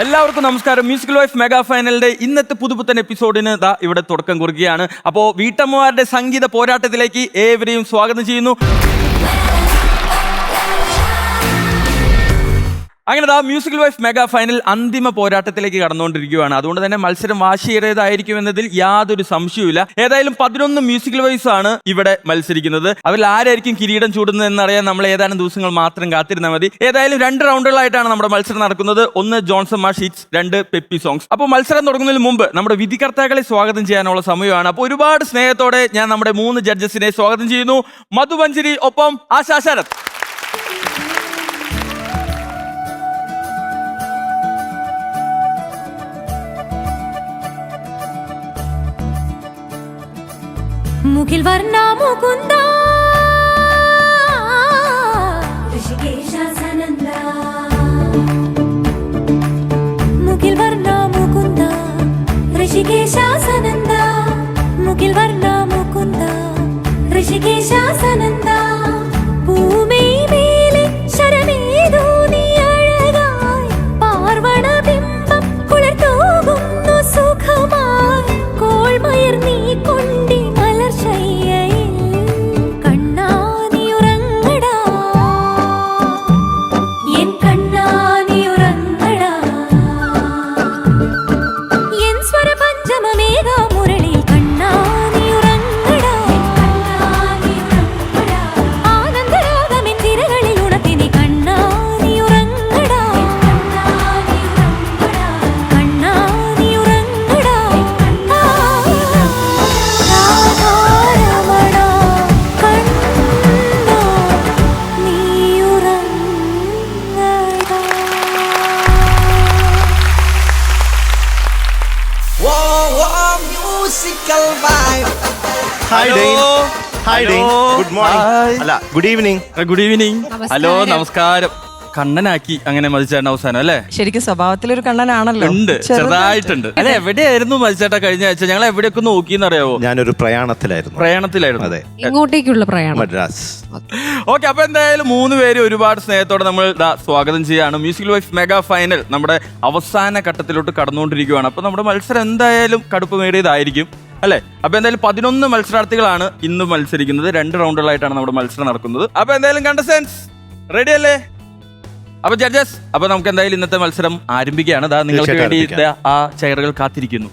എല്ലാവർക്കും നമസ്കാരം. Musical wife mega ഫൈനലിന്റെ ഇന്നത്തെ പുതുപുത്തൻ എപ്പിസോഡിന് ഇവിടെ തുടക്കം കുറിക്കുകയാണ്. അപ്പോൾ വീട്ടമ്മമാരുടെ സംഗീത പോരാട്ടത്തിലേക്ക് ഏവരെയും സ്വാഗതം ചെയ്യുന്നു. അങ്ങനെ മ്യൂസിക്കൽ വൈഫ് മെഗാ ഫൈനൽ അന്തിമ പോരാട്ടത്തിലേക്ക് കടന്നുകൊണ്ടിരിക്കുകയാണ്. അതുകൊണ്ട് തന്നെ മത്സരം വാശിയേറിയതായിരിക്കും എന്നതിൽ യാതൊരു സംശയവുമില്ല. ഏതായാലും 11 മ്യൂസിക്കൽ വൈസ് ആണ് ഇവിടെ മത്സരിക്കുന്നത്. അവരിൽ ആരായിരിക്കും കിരീടം ചൂടുന്നത് എന്നറിയാൻ നമ്മൾ ഏതാനും ദിവസങ്ങൾ മാത്രം കാത്തിരുന്നാൽ മതി. ഏതായാലും 2 റൗണ്ടുകളായിട്ടാണ് നമ്മുടെ മത്സരം നടക്കുന്നത്. 1 ജോൺസൺ മാഷ് ഹിറ്റ്സ്, 2 പെപ്പി സോങ്സ്. അപ്പോൾ മത്സരം തുടങ്ങുന്നതിന് മുമ്പ് നമ്മുടെ വിധികർത്താക്കളെ സ്വാഗതം ചെയ്യാനുള്ള സമയമാണ്. അപ്പോൾ ഒരുപാട് സ്നേഹത്തോടെ ഞാൻ നമ്മുടെ 3 ജഡ്ജസിനെ സ്വാഗതം ചെയ്യുന്നു. മധുമഞ്ജരി ഒപ്പം ആശാ ശരത്. मुखिल वर्णा मुकुंदा ऋषिकेशासनंदा मुखिल वर्णा मुकुंदा ऋषिकेशासनंदा मुखिल वर्णा मुकुंदा ऋषिकेशासनंदा भूमि मेले शरमेदो नी अഴകായി പാർവണ ബിംബം കുളിർതൂകുന്നു സുഖമായി കോൾമയർ നീ കൊണ്ടി ഗുഡ് ഈവനിങ്. ഹലോ, നമസ്കാരം. കണ്ണനാക്കി അങ്ങനെ മതിച്ചേട്ടൻ അവസാനം അല്ലേ? ശരിക്കും സ്വഭാവത്തിലൊരു കണ്ണനാണല്ലോ. ഉണ്ട്, ചെറുതായിട്ടുണ്ട്. അല്ലെ, എവിടെയായിരുന്നു മതിച്ചേട്ട കഴിഞ്ഞ ആഴ്ച? ഞങ്ങൾ എവിടെയൊക്കെ നോക്കിയെന്നറിയാവോ? ഞാനൊരു പ്രയാണത്തിലായിരുന്നു. അതെ, ഇങ്ങോട്ടേക്കുള്ള പ്രയാണം, മദ്രാസ്. ഓക്കെ, അപ്പൊ എന്തായാലും 3 പേര് ഒരുപാട് സ്നേഹത്തോടെ നമ്മൾ സ്വാഗതം ചെയ്യാണ്. മ്യൂസിക്കൽ വൈഫ് മെഗാ ഫൈനൽ നമ്മുടെ അവസാന ഘട്ടത്തിലോട്ട് കടന്നുകൊണ്ടിരിക്കുകയാണ്. അപ്പൊ നമ്മുടെ മത്സരം എന്തായാലും കടുപ്പമേറിയതായിരിക്കും അല്ലെ? അപ്പൊ എന്തായാലും 11 മത്സരാർത്ഥികളാണ് ഇന്ന് മത്സരിക്കുന്നത്. 2 റൗണ്ടുകളായിട്ടാണ് നമ്മുടെ മത്സരം നടക്കുന്നത്. അപ്പൊ എന്തായാലും കണ്ടസ്റ്റൻസ് റെഡി അല്ലേ? അപ്പൊ ജഡ്ജസ്, അപ്പൊ നമുക്ക് എന്തായാലും ഇന്നത്തെ മത്സരം ആരംഭിക്കുകയാണ്. നിങ്ങൾക്ക് വേണ്ടി ആ ചെയറുകൾ കാത്തിരിക്കുന്നു.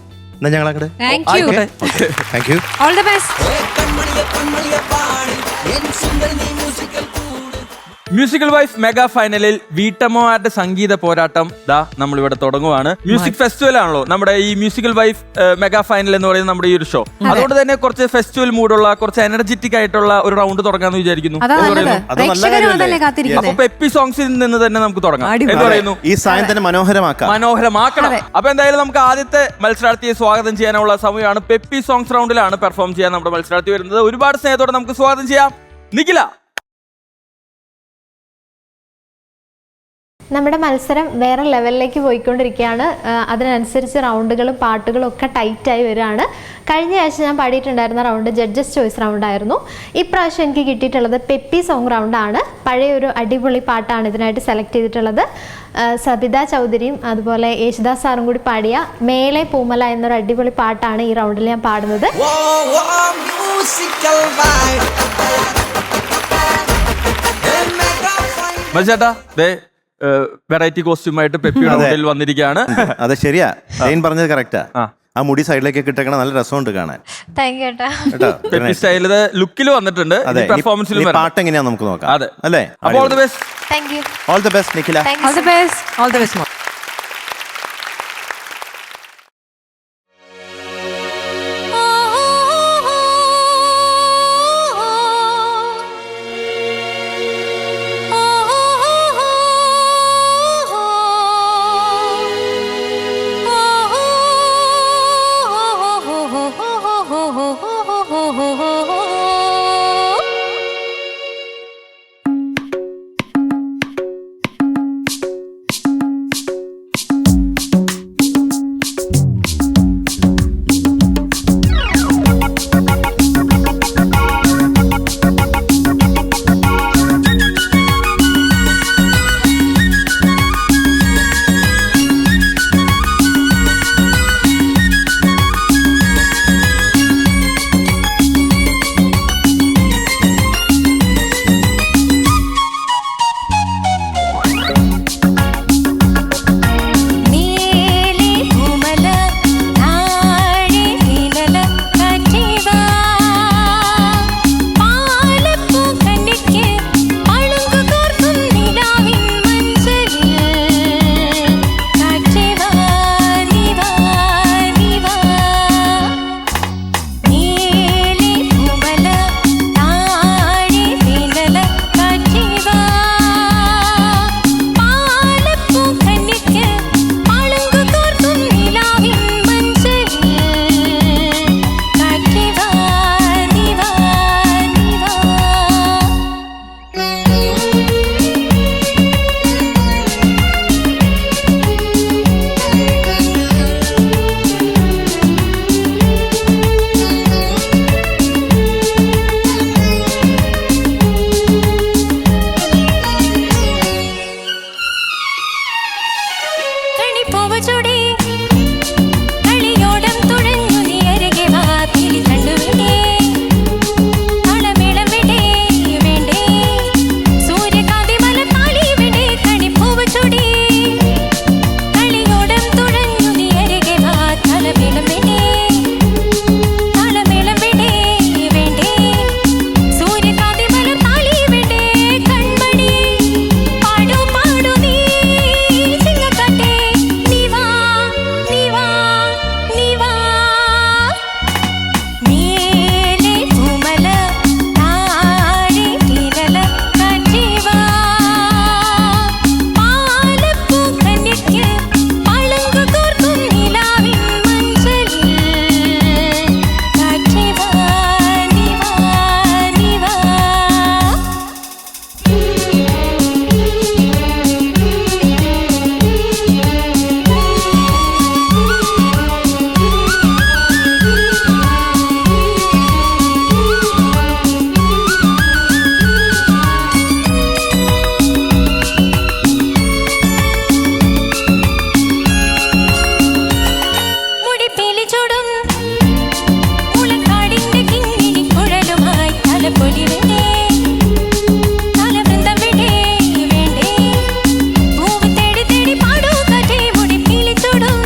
മ്യൂസിക്കൽ വൈഫ് മെഗാ ഫൈനലിൽ വീട്ടമ്മമാരുടെ സംഗീത പോരാട്ടം നമ്മളിവിടെ തുടങ്ങുവാണ്. മ്യൂസിക് ഫെസ്റ്റിവൽ ആണല്ലോ നമ്മുടെ ഈ മ്യൂസിക്കൽ വൈഫ് മെഗാ ഫൈനൽ എന്ന് പറയുന്നത് നമ്മുടെ ഈ ഒരു ഷോ. അതുകൊണ്ട് തന്നെ കുറച്ച് ഫെസ്റ്റിവൽ മൂഡുള്ള, കുറച്ച് എനർജറ്റിക് ആയിട്ടുള്ള ഒരു റൗണ്ട് തുടങ്ങാന്ന് വിചാരിക്കുന്നു. അപ്പൊ പെപ്പി സോങ്സിൽ നിന്ന് തന്നെ നമുക്ക് തുടങ്ങാം. എന്ന് പറയുന്നു, ഈ സായം തന്നെ മനോഹരമാക്കണം. അപ്പൊ എന്തായാലും നമുക്ക് ആദ്യത്തെ മത്സരാർത്ഥിയെ സ്വാഗതം ചെയ്യാനുള്ള സമയമാണ്. പെപ്പി സോങ്സ് റൗണ്ടിലാണ് പെർഫോം ചെയ്യാൻ നമ്മുടെ മത്സരാർത്ഥി വരുന്നത്. ഒരുപാട് സ്നേഹത്തോടെ നമുക്ക് സ്വാഗതം ചെയ്യാം. നിഖില. നമ്മുടെ മത്സരം വേറെ ലെവലിലേക്ക് പോയിക്കൊണ്ടിരിക്കുകയാണ്. അതിനനുസരിച്ച് റൗണ്ടുകളും പാട്ടുകളും ഒക്കെ ടൈറ്റായി വരികയാണ്. കഴിഞ്ഞ ആഴ്ച ഞാൻ പാടിയിട്ടുണ്ടായിരുന്ന റൗണ്ട് ജഡ്ജസ് ചോയ്സ് റൗണ്ടായിരുന്നു. ഇപ്രാവശ്യം എനിക്ക് കിട്ടിയിട്ടുള്ളത് പെപ്പി സോങ് റൗണ്ടാണ്. പഴയൊരു അടിപൊളി പാട്ടാണ് ഇതിനായിട്ട് സെലക്ട് ചെയ്തിട്ടുള്ളത്. സബിത ചൗധരിയും അതുപോലെ യേശുദാസ് സാറും കൂടി പാടിയ മേലെ പൂമല എന്നൊരു അടിപൊളി പാട്ടാണ് ഈ റൗണ്ടിൽ ഞാൻ പാടുന്നത്. വെറൈറ്റി കോസ്റ്റ്യൂമായിട്ട് പെപ്പിയുടെ റൗണ്ടിൽ വന്നിരിക്കുകയാണ്. അതെ, ശരിയാ, പറഞ്ഞത് കറക്റ്റാ. ആ മുടി സൈഡിലേക്ക് കിട്ടേക്കണ നല്ല രസമുണ്ട് കാണാൻ. പെപ്പി സ്റ്റൈലില് ലുക്കിൽ വന്നിട്ടുണ്ട്. പെർഫോമൻസിൽ പാട്ട് എങ്ങനെയാ നമുക്ക് നോക്കാം. അതെ അല്ലേ? All the best. All the best Nikhila. All the best. ചൂടി കളിയോടം തുഴഞ്ഞു നീ അരികെ വാ തിരി തള്ളുവിടേ താളമേളം വിടേ വേണ്ടേ സൂര്യകാന്തി മല താളി വിടേ കണിപ്പൂവ് ചൂടി കളിയോടം തുഴഞ്ഞു നീ അരികെ വാ താളമേളം വിടേ താളമേളം വിടേ വേണ്ടേ സൂര്യകാന്തി മല താളി വിടേ കൺമണി പാടു പാടു നീ ചിങ്ങക്കാറ്റേ നീ വാ നീ വാ നീ വാ മേലെ പൂമല താഴെ കിരല കാറ്റേവാ പാലപ്പൂ കന്യയ്ക്ക് പളുങ്കു കോർക്കും നിലാവിൻ മഞ്ചലിൽ കാറ്റേവാ നീ വാ നീ വാ മുടിപ്പീലി ചൂടും മുളങ്കാടിന്റെ കിങ്ങിണി കുഴലുമായി തലപ്പൊലി വിടേ താലവൃന്ദം വിടേ വേണ്ടേ പൂവ് തേടി തേടി പാടൂ കാറ്റേ മുടിപ്പീലി ചൂടും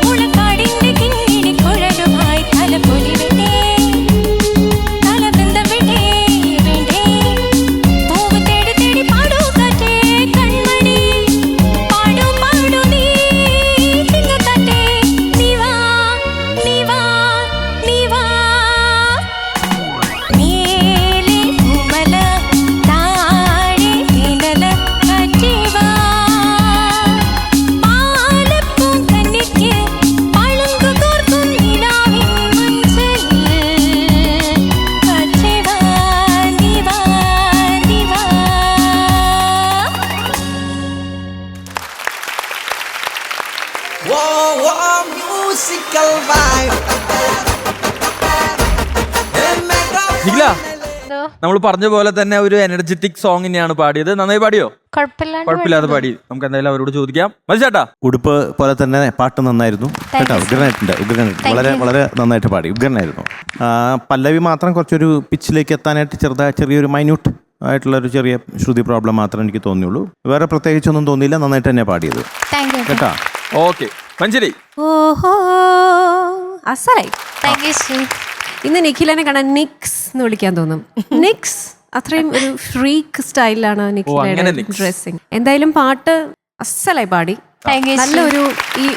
മുളങ്കാടിന്റെ കിങ്ങിണി കുഴലുമായി തലപ്പൊലി വിടേ താലവൃന്ദം വിടേ വേണ്ടേ പൂവ് തേടി തേടി പാടൂ കാറ്റേ കൺമണി പാടു പാടു നീ ചിങ്ങക്കാറ്റേ നീ വാ നീ വാ നീ വാ മേലെ പൂമല താഴെ കിണല കാറ്റേവാ പാലപ്പൂ കന്യയ്ക്ക് പളുങ്കു കോർക്കും നിലാവിൻ മഞ്ചലിൽ കാറ്റേവാ നീ വാ നീ വാ Whoa, whoa, musical vibe. Nikhila നമ്മൾ പറഞ്ഞ പോലെ തന്നെ ഒരു എനർജറ്റിക് സോങ് തന്നെയാണ് പാടിയത്. നന്നായി പാടിയോ? കുഴപ്പമില്ലാതെ പാടി. നമുക്ക് എന്തായാലും അവരോട് ചോദിക്കാം. മത്സ്യേട്ടാ, ഉടുപ്പ് പോലെ തന്നെ പാട്ട് നന്നായിരുന്നു കേട്ടോ. ഉഗ്രനായിട്ടുണ്ട്. വളരെ വളരെ നന്നായിട്ട് പാടി. ഉഗ്രനായിരുന്നു. പല്ലവി മാത്രം കുറച്ചൊരു പിച്ചിലേക്ക് എത്താനായിട്ട് ചെറിയൊരു മൈന്യൂട്ട് ആയിട്ടുള്ളൊരു ചെറിയ ശ്രുതി പ്രോബ്ലം മാത്രമേ എനിക്ക് തോന്നിയുള്ളൂ. വേറെ പ്രത്യേകിച്ചൊന്നും തോന്നിയില്ല. നന്നായിട്ട് തന്നെ പാടിയത് താങ്ക് യു കേട്ടാ. ഓക്കെ മഞ്ജരി, ഓഹോ അസലായി. Thank you Shri. ഇന്ന് നിഖിലനെ കാണാൻ നിക്സ് എന്ന് വിളിക്കാൻ തോന്നും. നിക്സ് അത്രയും ഒരു ഫ്രീക്ക് സ്റ്റൈലാണ് നിഖിലയുടെ നിക്സ്. ഡ്രസ്സിങ്. എന്തായാലും പാട്ട് അസലായി പാടി. താങ്ക് യു നല്ലൊരു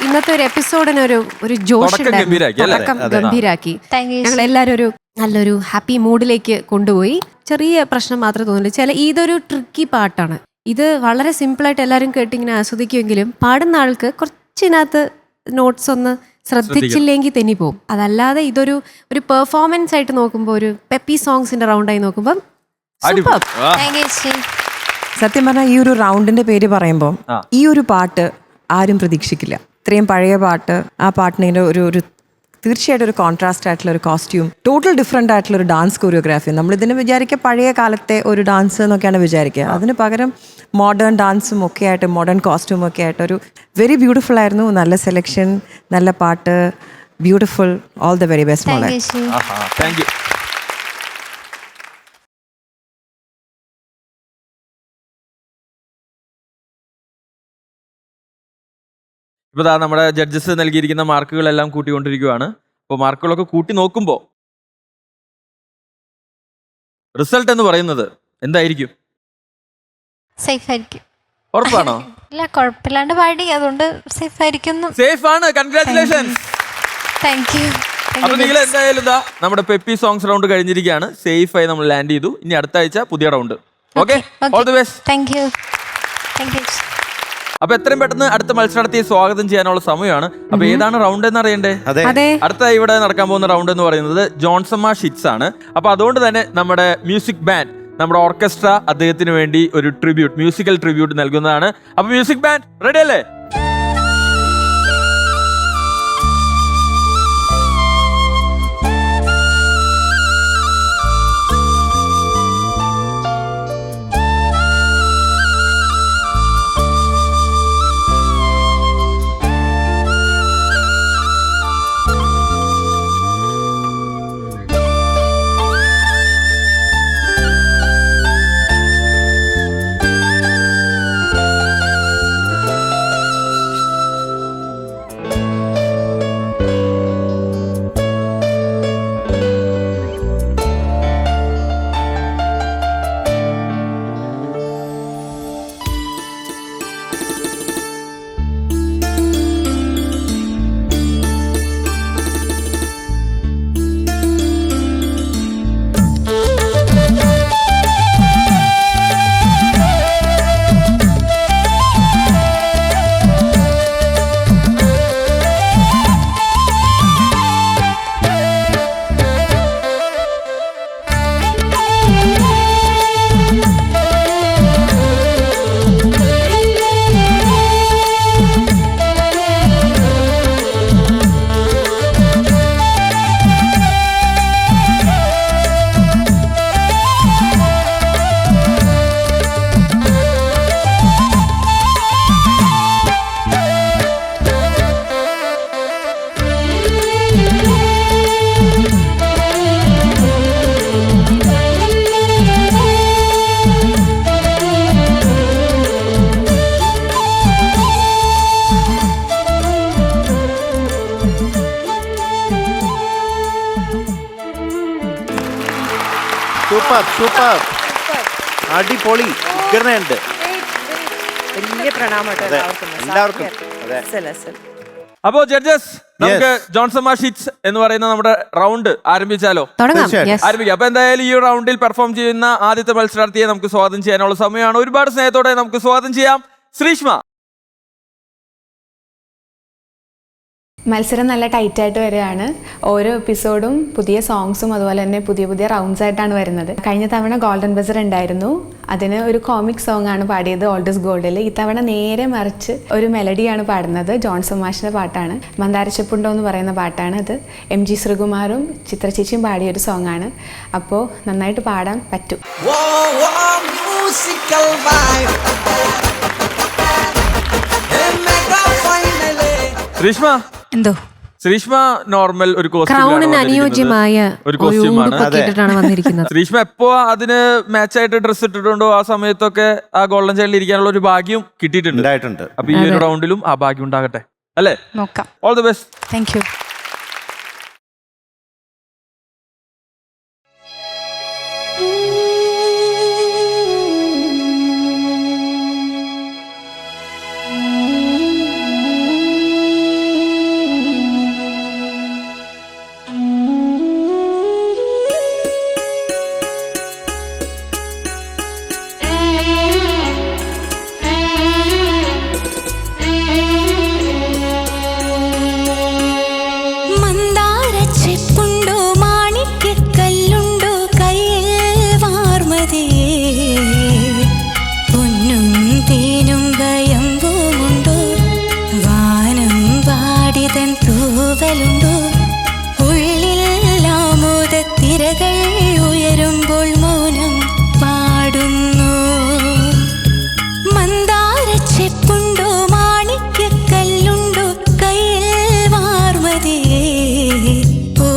ഇന്നത്തെ ഒരു എപ്പിസോഡിന് ഒരു ജോഷ് തുടക്കം ഗംഭീരാക്കി, അല്ലേ? ഗംഭീരാക്കി. താങ്ക് യു ഞങ്ങൾ എല്ലാവരും ഒരു നല്ലൊരു ഹാപ്പി മൂഡിലേക്ക് കൊണ്ടുപോയി. ചെറിയ പ്രശ്നം മാത്രമേ തോന്നുള്ളൂ. ഇതൊരു ട്രിക്കി പാട്ടാണ്. ഇത് വളരെ സിമ്പിളായിട്ട് എല്ലാവരും കേട്ടിങ്ങനെ ആസ്വദിക്കുമെങ്കിലും പാടുന്ന ആൾക്ക് കുറച്ചിനകത്ത് നോട്ട്സ് ഒന്ന് ശ്രദ്ധിച്ചില്ലെങ്കിൽ തെന്നി പോകും. അതല്ലാതെ ഇതൊരു പെർഫോമൻസ് ആയിട്ട് നോക്കുമ്പോൾ ഒരു പെപ്പി സോങ്സിന്റെ റൗണ്ടായി നോക്കുമ്പോൾ അടിപൊളി. ആ, താങ്ക് യു ശ്രീ. സത്യം പറഞ്ഞാൽ ഈ ഒരു റൗണ്ടിന്റെ പേര് പറയുമ്പോൾ ഈ ഒരു പാട്ട് ആരും പ്രതീക്ഷിക്കില്ല. ഇത്രയും പഴയ പാട്ട്, ആ പാട്ടിന് ഒരു തീർച്ചയായിട്ടും ഒരു കോൺട്രാസ്റ്റ് ആയിട്ടുള്ള ഒരു കോസ്റ്റ്യൂം, ടോട്ടൽ ഡിഫറെൻ്റ് ആയിട്ടുള്ള ഒരു ഡാൻസ് കൊറിയോഗ്രാഫി. നമ്മളിതിനെ വിചാരിക്കുക പഴയ കാലത്തെ ഒരു ഡാൻസ് എന്നൊക്കെയാണ് വിചാരിക്കുക. അതിന് പകരം മോഡേൺ ഡാൻസും ഒക്കെ ആയിട്ട്, മോഡേൺ കോസ്റ്റ്യൂം ഒക്കെ ആയിട്ട് ഒരു വെരി ബ്യൂട്ടിഫുൾ ആയിരുന്നു. നല്ല സെലക്ഷൻ, നല്ല പാട്ട്, beautiful. All the very best മോളെ. Thank you Sree. ആഹാ, താങ്ക് യു. ഇപ്പോൾ നമ്മുടെ ജഡ്ജസ് നൽകിയിരിക്കുന്ന മാർക്കുകളെല്ലാം കൂട്ടിക്കൊണ്ടിരിക്കുകയാണ്. അപ്പോൾ മാർക്കുകളൊക്കെ കൂട്ടി നോക്കുമ്പോൾ റിസൾട്ട് എന്ന് പറയുന്നത് എന്തായിരിക്കും? സേഫ് ആയിരിക്കും. ഉറപ്പാണോ? ഇല്ല, കുഴപ്പമില്ലാണ്ട് പാടി, അതുകൊണ്ട് സേഫ് ആയിരിക്കും. സേഫ് ആണ്. കൺഗ്രാറ്റുലേഷൻസ്. Thank you. അപ്പൊ നിങ്ങൾ എന്തായാലും നമ്മുടെ പെപ്പി സോങ്സ് റൗണ്ട് കഴിഞ്ഞിരിക്കുകയാണ്. സേഫ് ആയി നമ്മൾ ലാൻഡ് ചെയ്തു. ഇനി അടുത്ത ആഴ്ച പുതിയ round. Okay, all the best. Thank U. Thank you. അപ്പൊ എത്രയും പെട്ടെന്ന് അടുത്ത മത്സരാർത്ഥിയെ സ്വാഗതം ചെയ്യാനുള്ള സമയമാണ്. അപ്പൊ ഏതാണ് റൗണ്ട് എന്ന് അറിയണ്ടേ? അടുത്ത ഇവിടെ നടക്കാൻ പോകുന്ന റൗണ്ട് എന്ന് പറയുന്നത് ജോൺസമ്മ ഷിറ്റ്സ് ആണ്. അപ്പൊ അതുകൊണ്ട് തന്നെ നമ്മുടെ മ്യൂസിക് ബാൻഡ്, നമ്മുടെ ഓർക്കസ്ട്ര അദ്ദേഹത്തിന് വേണ്ടി ഒരു മ്യൂസിക്കൽ ട്രിബ്യൂട്ട് നൽകുന്നതാണ്. അപ്പൊ മ്യൂസിക് ബാൻഡ് റെഡി അല്ലേ? സൂപ്പർ സൂപ്പർ അടിപൊളി ഉഗ്രനുണ്ട്. വലിയ പ്രണാമം കേട്ടോ എല്ലാവർക്കും അതെ. അപ്പോ ജഡ്ജസ് നമുക്ക് ജോൺസൺ മാഷ് ഹിറ്റ്സ് എന്ന് പറയുന്ന നമ്മുടെ റൗണ്ട് ആരംഭിച്ചാലോ? തുടങ്ങാം. തീർച്ചയായും. Yes. ആരംഭിക്കാം. അപ്പൊ എന്തായാലും ഈ റൗണ്ടിൽ പെർഫോം ചെയ്യുന്ന ആദ്യത്തെ മത്സരാർത്ഥിയെ നമുക്ക് സ്വാഗതം ചെയ്യാനുള്ള സമയമാണ്. ഒരുപാട് സ്നേഹത്തോടെ നമുക്ക് സ്വാഗതം ചെയ്യാം ശ്രീഷ്മ. മത്സരം നല്ല ടൈറ്റായിട്ട് വരികയാണ്. ഓരോ എപ്പിസോഡും പുതിയ സോങ്സും അതുപോലെ തന്നെ പുതിയ പുതിയ റൗണ്ട്സ് ആയിട്ടാണ് വരുന്നത്. കഴിഞ്ഞ തവണ ഗോൾഡൻ ബസർ ഉണ്ടായിരുന്നു. അതിന് ഒരു കോമിക് സോങ് ആണ് പാടിയത് ഓൾഡ് ഇസ് ഗോൾഡിൽ. ഇത്തവണ നേരെ മറിച്ച് ഒരു മെലഡിയാണ് പാടുന്നത്. ജോൺസൺ മാഷിൻ്റെ പാട്ടാണ്. മന്ദാരച്ചപ്പുണ്ടോ എന്ന് പറയുന്ന പാട്ടാണ് അത്. MG ശ്രീകുമാറും ചിത്രചേച്ചിയും പാടിയൊരു സോങ് ആണ്. അപ്പോൾ നന്നായിട്ട് പാടാൻ പറ്റും. Whoa, whoa, musical vibe. Hey, mega finally. Sreeshma എന്തോ ശ്രീഷ്മ നോർമൽ ഒരു ക്രൗണിന് അനുയോജ്യമായ ഒരു കോസ്റ്റ്യൂമാണ്. ഉടുപ്പൊക്കെ ഇട്ടിട്ടാണ് വന്നിരിക്കുന്നത്. ശ്രീഷ്മ എപ്പോ അതിന് മാച്ചായിട്ട് ഡ്രസ് ഇട്ടിട്ടുണ്ടോ ആ സമയത്തൊക്കെ ആ ഗോൾഡൻ ചൈൽഡിൽ ഇരിക്കാനുള്ള ഒരു ഭാഗ്യം കിട്ടിയിട്ടുണ്ട്. ഉണ്ടായിട്ടുണ്ട്. അപ്പൊ ഈ ഒരു റൗണ്ടിലും ആ ഭാഗ്യം ഉണ്ടാകട്ടെ അല്ലേ? നോക്കാം. All the best. Thank you. മന്ദാരച്ചെപ്പുണ്ടോ മാണിക്യക്കല്ലുണ്ടോ കയ്യിൽ വാർമതേ പൊന്നും തേനും ഭയമ്പുമുണ്ടോ വാനം പാടിതൻ തൂവലുണ്ടോ ഉള്ളിൽ ആമോദത്തിരകൾ ഉയരുമ്പോൾ മൗനം പാടുന്നു മന്ദാരച്ചെപ്പുണ്ടോ മാണിക്യക്കല്ലുണ്ടോ കയ്യിൽ വാർമതേ ഓ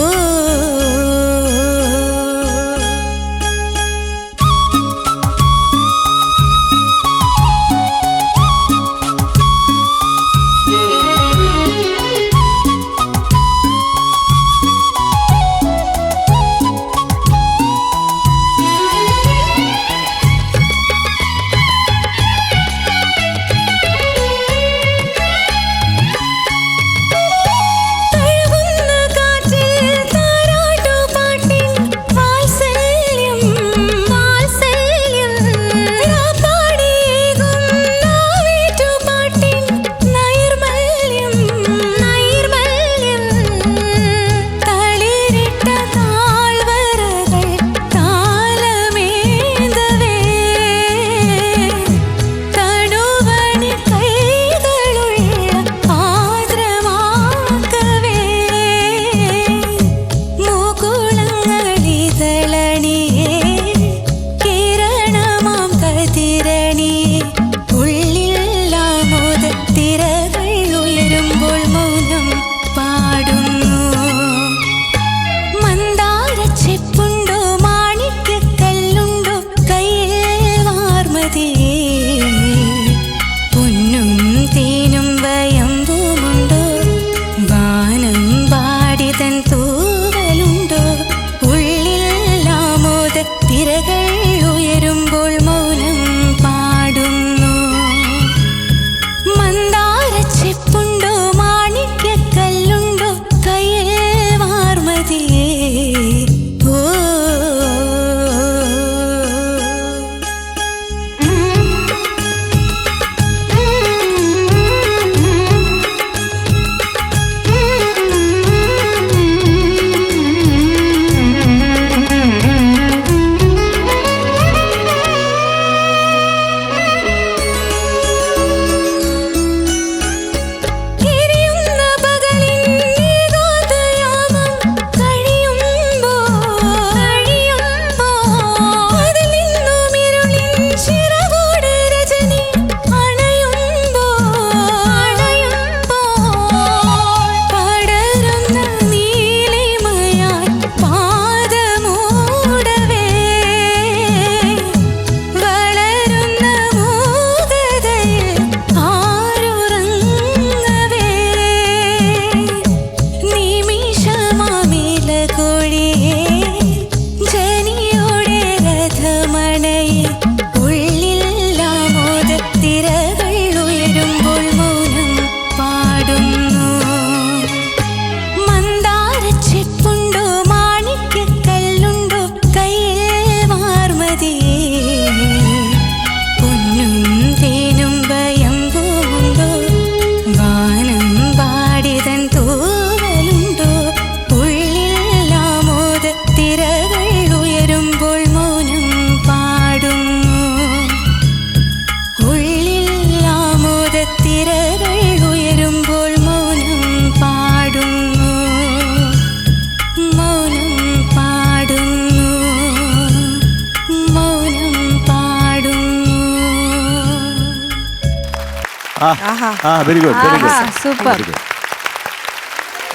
വെരി ഗുഡ് വെരി ആഹാ, good super.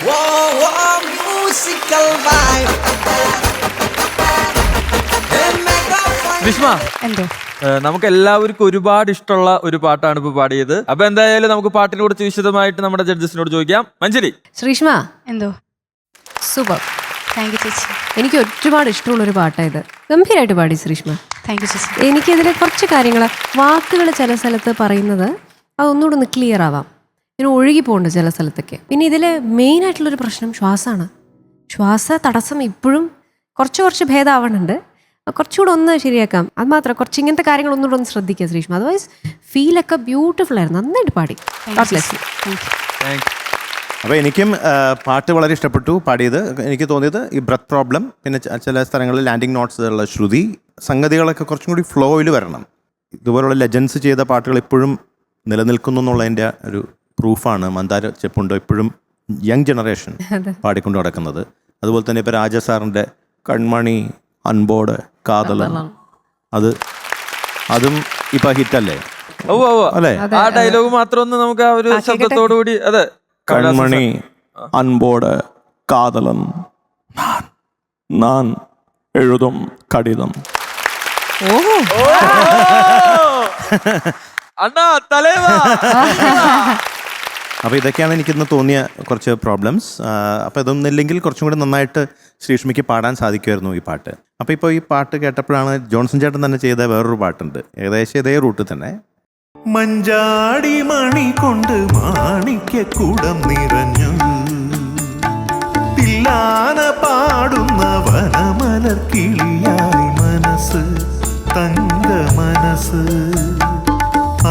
Wow, wow, musical vibe. Hey, mega final. Greeshma, എന്തോ നമുക്ക് എല്ലാവർക്കും ഒരുപാട് ഇഷ്ടമുള്ള ഒരു പാട്ടാണ് ഇപ്പൊ പാടിയത്. അപ്പൊ എന്തായാലും നമുക്ക് പാട്ടിനെ കുറിച്ച് വിശദമായിട്ട് നമ്മുടെ ജഡ്ജസിനോട് ചോദിക്കാം. മഞ്ജരി, ശ്രീഷ്മ എന്തോ സൂപ്പർ. താങ്ക് യു ചേച്ചി. എനിക്ക് ഒരുപാട് ഇഷ്ടമുള്ളൊരു പാട്ടായത്. ഗംഭീരമായിട്ട് പാടി ശ്രീഷ്മ. താങ്ക് യു ചേച്ചി. എനിക്കിതിൽ കുറച്ച് കാര്യങ്ങൾ, വാക്കുകൾ ചില സ്ഥലത്ത് പറയുന്നത് അതൊന്നുകൂടെ ഒന്ന് ക്ലിയർ ആവാം. ഇങ്ങനെ ഒഴുകി പോകുന്നുണ്ട് ചില സ്ഥലത്തൊക്കെ. പിന്നെ ഇതിൽ മെയിനായിട്ടുള്ളൊരു പ്രശ്നം ശ്വാസമാണ്. ശ്വാസ തടസ്സം ഇപ്പോഴും കുറച്ച് ഭേദമാവണുണ്ട്. കുറച്ചുകൂടെ ഒന്ന് ശരിയാക്കാം. അത് മാത്രം കുറച്ച് ഇങ്ങനത്തെ കാര്യങ്ങൾ ഒന്നുകൂടെ ഒന്ന് ശ്രദ്ധിക്കുക ശ്രീഷ്മ. അതർവൈസ് ഫീലൊക്കെ ബ്യൂട്ടിഫുൾ ആയിരുന്നു. നന്നായിട്ട് പാടി. God bless you. അപ്പോൾ എനിക്കും പാട്ട് വളരെ ഇഷ്ടപ്പെട്ടു പാടിയത്. എനിക്ക് തോന്നിയത് ഈ ബ്രത്ത് പ്രോബ്ലം, പിന്നെ ചില സ്ഥലങ്ങളിൽ ലാൻഡിങ് നോട്ട്സ് ഉള്ള ശ്രുതി, സംഗതികളൊക്കെ കുറച്ചും കൂടി ഫ്ലോയിൽ വരണം. ഇതുപോലുള്ള ലെജൻസ് ചെയ്ത പാട്ടുകൾ ഇപ്പോഴും നിലനിൽക്കുന്നു എന്നുള്ളതിൻ്റെ ഒരു പ്രൂഫാണ് മന്ദാര ചെപ്പുണ്ടോ ഇപ്പോഴും യങ് ജനറേഷൻ പാടിക്കൊണ്ട് നടക്കുന്നത്. അതുപോലെ തന്നെ ഇപ്പോൾ രാജ സാറിൻ്റെ കൺമണി, അൻപോട്, കാതലൻ, അതും ഇപ്പം ഹിറ്റല്ലേ? അല്ലേ? ആ ഡയലോഗ് മാത്രം ഒന്ന് നമുക്ക് ആ ഒരു ശബ്ദത്തോടു കൂടി. അതെ, കൺമണി, അൻപോട്, കാതലൻ, ഞാൻ എഴുതും കടിതം. അണ്ണാ തലേവാ. അപ്പോൾ ഇതൊക്കെയാണ് എനിക്കിന്ന് തോന്നിയ കുറച്ച് പ്രോബ്ലംസ്. അപ്പോൾ ഇതൊന്നില്ലെങ്കിൽ കുറച്ചും കൂടി നന്നായിട്ട് ശ്രീഷ്മിക്ക് പാടാൻ സാധിക്കുമായിരുന്നു ഈ പാട്ട്. അപ്പോൾ ഇപ്പോൾ ഈ പാട്ട് കേട്ടപ്പോഴാണ് ജോൺസൺ ചേട്ടൻ തന്നെ ചെയ്ത വേറൊരു പാട്ടുണ്ട്, ഏകദേശം ഇതേ റൂട്ടിൽ തന്നെ. മഞ്ചാടി മണി കൊണ്ട് മാണിക്കൂടം നിറഞ്ഞു, തില്ലാന പാടുന്ന വനമലർ കിളിയായി മനസ്സ്, തങ്ക മനസ്സ്,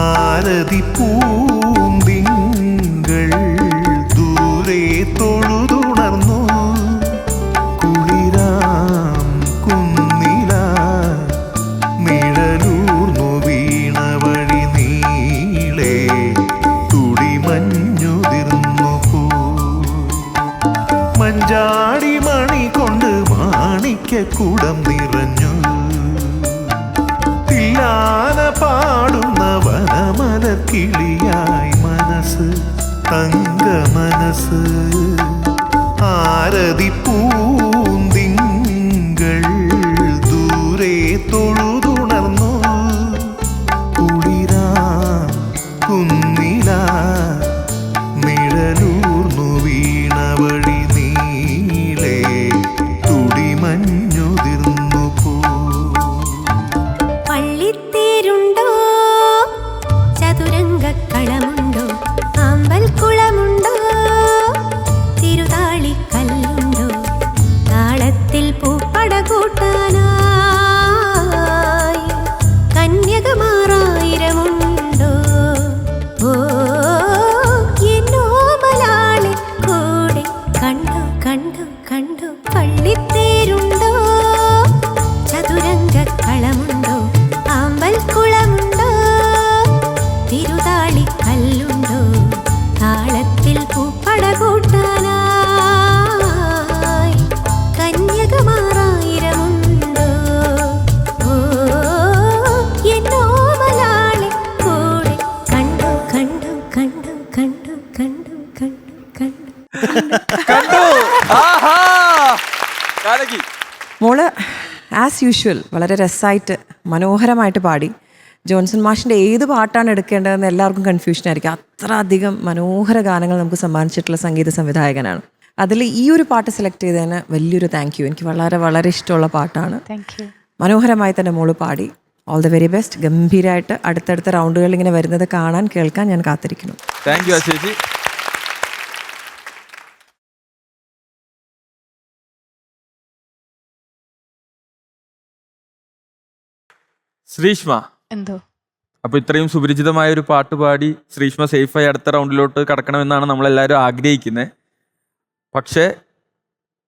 ആരതി പൂന്തിങ്കൾ ദൂരെ തൊഴുതുണർന്നു, കുളിരാം കുന്നില നിഴലൂർന്നു വീണ വഴി നീളെ തുടിമഞ്ഞുതിർന്നു പോ. മഞ്ചാടി മണി കൊണ്ട് മാണിക്കൂടം നിറഞ്ഞു, തില്ലാന പാടുന്ന വനമലർ കിളിയായി മനസ്സ്, തങ്ക മനസ്സ്, ആരതി പൂന്തിങ്കൾ ദൂരെ തൊഴുതുണർന്നു, കുളിരാം കുന്നില നിഴലൂർന്നു വീണ വഴി നീളെ തുടിമഞ്ഞുതിർന്നു പോ. പള്ളിത്തേരുണ്ടോ, ചതുരംഗക്കളമുണ്ടോ, ആമ്പൽക്കുളമുണ്ടോ, തിരുതാളിക്കല്ലുണ്ടോ, താളത്തിൽ പൂപ്പട കൂട്ടാനായി കന്യകമാറായിരമുണ്ടോ, ഓ എന്നോ മലാളെ കൂടെ കണ്ടു കണ്ടു കണ്ടു. പള്ളിത്തേരുണ്ടോ, ചതുരംഗക്കളമുണ്ടോ, ആമ്പൽക്കുളമുണ്ടോ, തിരുതാളിക്കല്ലുണ്ടോ, താളത്തിൽ പൂപ്പട കൂട്ടാനായി കന്യകമാറായിരമുണ്ടോ, ഓ എന്നോ മലാളെ കൂടെ കണ്ടു കണ്ടു കണ്ടു കണ്ടു കണ്ടു കണ്ടു കണ്ടു. കണ്ടു. ആഹാ, കാലക്കി. മോള് ആസ് യൂഷ്വൽ വളരെ രസമായിട്ട് മനോഹരമായിട്ട് പാടി. ജോൺസൺ മാഷിൻ്റെ ഏത് പാട്ടാണ് എടുക്കേണ്ടതെന്ന് എല്ലാവർക്കും കൺഫ്യൂഷൻ ആയിരിക്കും. അത്ര അധികം മനോഹര ഗാനങ്ങൾ നമുക്ക് സമ്മാനിച്ചിട്ടുള്ള സംഗീത സംവിധായകനാണ്. അതിൽ ഈ ഒരു പാട്ട് സെലക്ട് ചെയ്തതിന് വലിയൊരു താങ്ക് യു. എനിക്ക് വളരെ വളരെ ഇഷ്ടമുള്ള പാട്ടാണ്. മനോഹരമായി തന്നെ മോള് പാടി. All the very best. ഗംഭീരമായിട്ട് അടുത്തടുത്ത റൗണ്ടുകളിൽ ഇങ്ങനെ വരുന്നത് കാണാൻ കേൾക്കാൻ ഞാൻ കാത്തിരിക്കുന്നു. താങ്ക് യു ചേച്ചി. ശ്രീഷ്മ, എന്തോ അപ്പൊ ഇത്രയും സുപരിചിതമായ ഒരു പാട്ട് പാടി ശ്രീഷ്മ സേഫായി അടുത്ത റൗണ്ടിലോട്ട് കടക്കണമെന്നാണ് നമ്മളെല്ലാവരും ആഗ്രഹിക്കുന്നത്. പക്ഷേ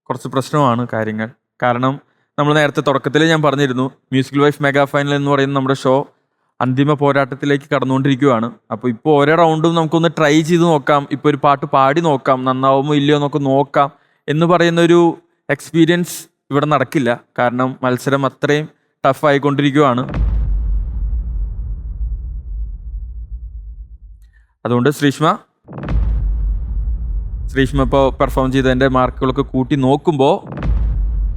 കുറച്ച് പ്രശ്നമാണ് കാര്യങ്ങൾ. കാരണം നമ്മൾ നേരത്തെ തുടക്കത്തിൽ ഞാൻ പറഞ്ഞിരുന്നു, മ്യൂസിക്കൽ വൈഫ് മെഗാ ഫൈനൽ എന്ന് പറയുന്ന നമ്മുടെ ഷോ അന്തിമ പോരാട്ടത്തിലേക്ക് കടന്നുകൊണ്ടിരിക്കുകയാണ്. അപ്പോൾ ഇപ്പോൾ ഓരോ റൗണ്ടും നമുക്കൊന്ന് ട്രൈ ചെയ്ത് നോക്കാം, ഇപ്പോൾ ഒരു പാട്ട് പാടി നോക്കാം, നന്നാവുമോ ഇല്ലയോ എന്നൊക്കെ നോക്കാം എന്ന് പറയുന്നൊരു എക്സ്പീരിയൻസ് ഇവിടെ നടക്കില്ല. കാരണം മത്സരം അത്രയും ടഫായിക്കൊണ്ടിരിക്കുകയാണ്. അതുകൊണ്ട് ശ്രീഷ്മ ഇപ്പോൾ പെർഫോം ചെയ്തതിൻ്റെ മാർക്കുകളൊക്കെ കൂട്ടി നോക്കുമ്പോൾ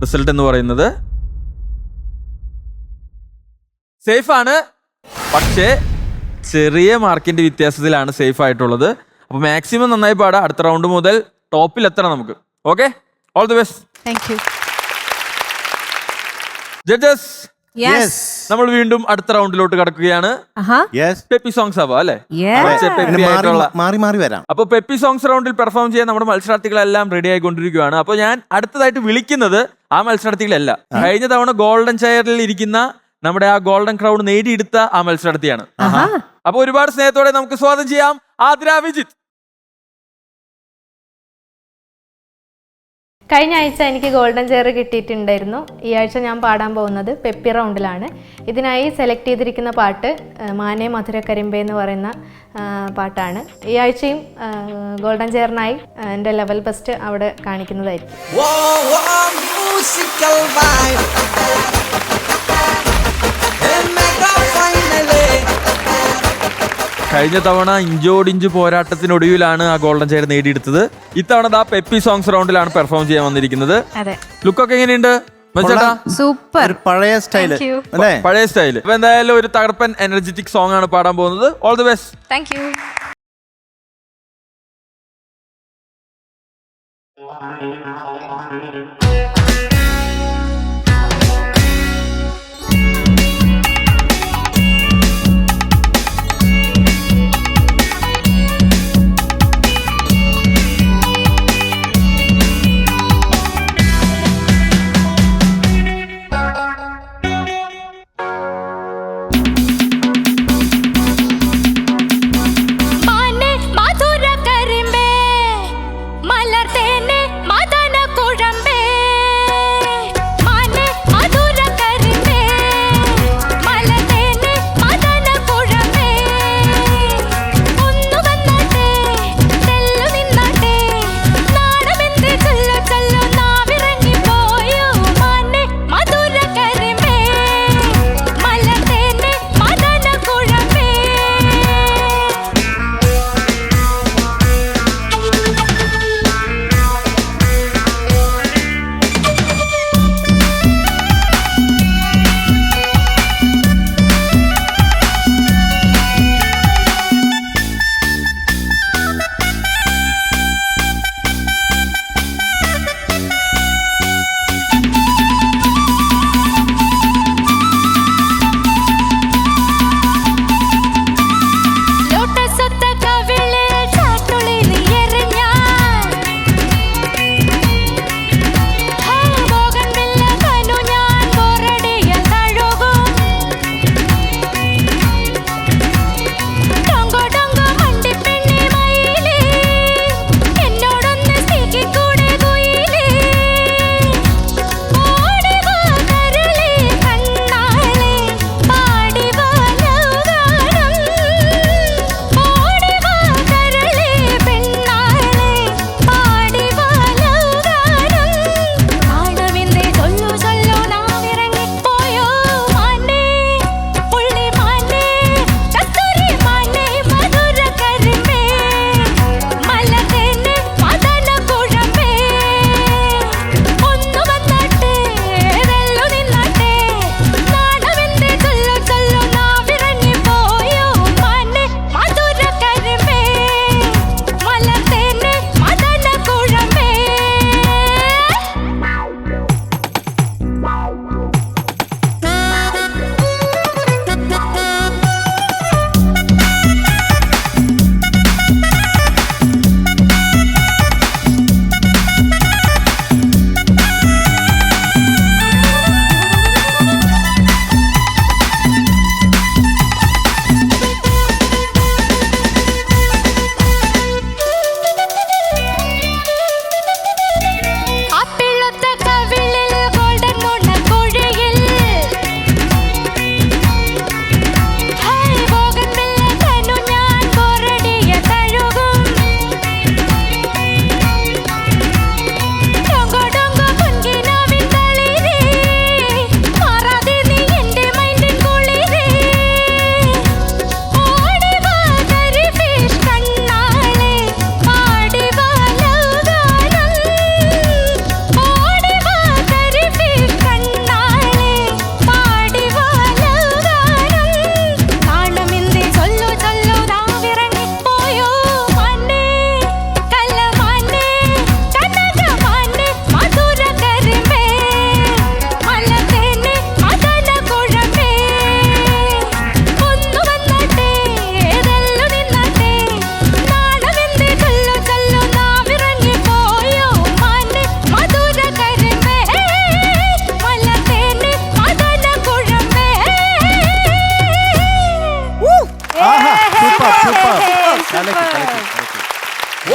റിസൾട്ട് എന്ന് പറയുന്നത് സേഫാണ്, പക്ഷേ ചെറിയ മാർക്കിന്റെ വ്യത്യാസത്തിലാണ് സേഫ് ആയിട്ടുള്ളത്. അപ്പോൾ മാക്സിമം നന്നായി പാടാം. അടുത്ത റൗണ്ട് മുതൽ ടോപ്പിൽ എത്തണം നമുക്ക്. Okay, all the best. Thank U. Judges, yes, നമ്മൾ വീണ്ടും അടുത്ത റൗണ്ടിലോട്ട് കടക്കുകയാണ്. പെപ്പി സോങ്സ് ആവാ അല്ലേ? മാറി മാറി വരാം. അപ്പൊ പെപ്പി സോങ്സ് റൗണ്ടിൽ പെർഫോം ചെയ്യാൻ നമ്മുടെ മത്സരാർത്ഥികളെല്ലാം റെഡി ആയിക്കൊണ്ടിരിക്കുകയാണ്. അപ്പൊ ഞാൻ അടുത്തതായിട്ട് വിളിക്കുന്നത് ആ മത്സരാർത്ഥികളല്ല, കഴിഞ്ഞ തവണ ഗോൾഡൻ ചെയറിൽ ഇരിക്കുന്ന നമ്മുടെ ആ ഗോൾഡൻ ക്രൗൺ നേടിയെടുത്ത ആ മത്സരാർത്ഥിയാണ്. അപ്പൊ ഒരുപാട് സ്നേഹത്തോടെ നമുക്ക് സ്വാഗതം ചെയ്യാം ആതിര വിജിത്ത്. കഴിഞ്ഞ ആഴ്ച എനിക്ക് ഗോൾഡൻ ചെയർ കിട്ടിയിട്ടുണ്ടായിരുന്നു. ഈ ആഴ്ച ഞാൻ പാടാൻ പോകുന്നത് പെപ്പി റൗണ്ടിലാണ്. ഇതിനായി സെലക്ട് ചെയ്തിരിക്കുന്ന പാട്ട് മാനേ മധുര കരിമ്പേ എന്ന് പറയുന്ന പാട്ടാണ്. ഈ ആഴ്ചയും ഗോൾഡൻ ചെയറിനായി എൻ്റെ ലെവൽ ബെസ്റ്റ് അവിടെ കാണിക്കുന്നതായിരിക്കും. Musical vibe. Mega finally. കഴിഞ്ഞ തവണ ഇഞ്ചോടിഞ്ച് പോരാട്ടത്തിനൊടുവിലാണ് ആ ഗോൾഡൻ ചെയർ നേടിയെടുത്തത്. ഇത്തവണ ദാ പെപ്പി സോങ്സ് റൗണ്ടിലാണ് പെർഫോം ചെയ്യാൻ വന്നിരിക്കുന്നത്. ലുക്കൊക്കെ എങ്ങനെയുണ്ട് സൂപ്പർ, പഴയ സ്റ്റൈല് അല്ലേ? പഴയ സ്റ്റൈല്. അപ്പൊ എന്തായാലും ഒരു തകർപ്പൻ എനർജറ്റിക് സോങ് ആണ് പാടാൻ പോകുന്നത്. All the best. Thank you. മലർത്തേനെ മദന കുഴമ്പേ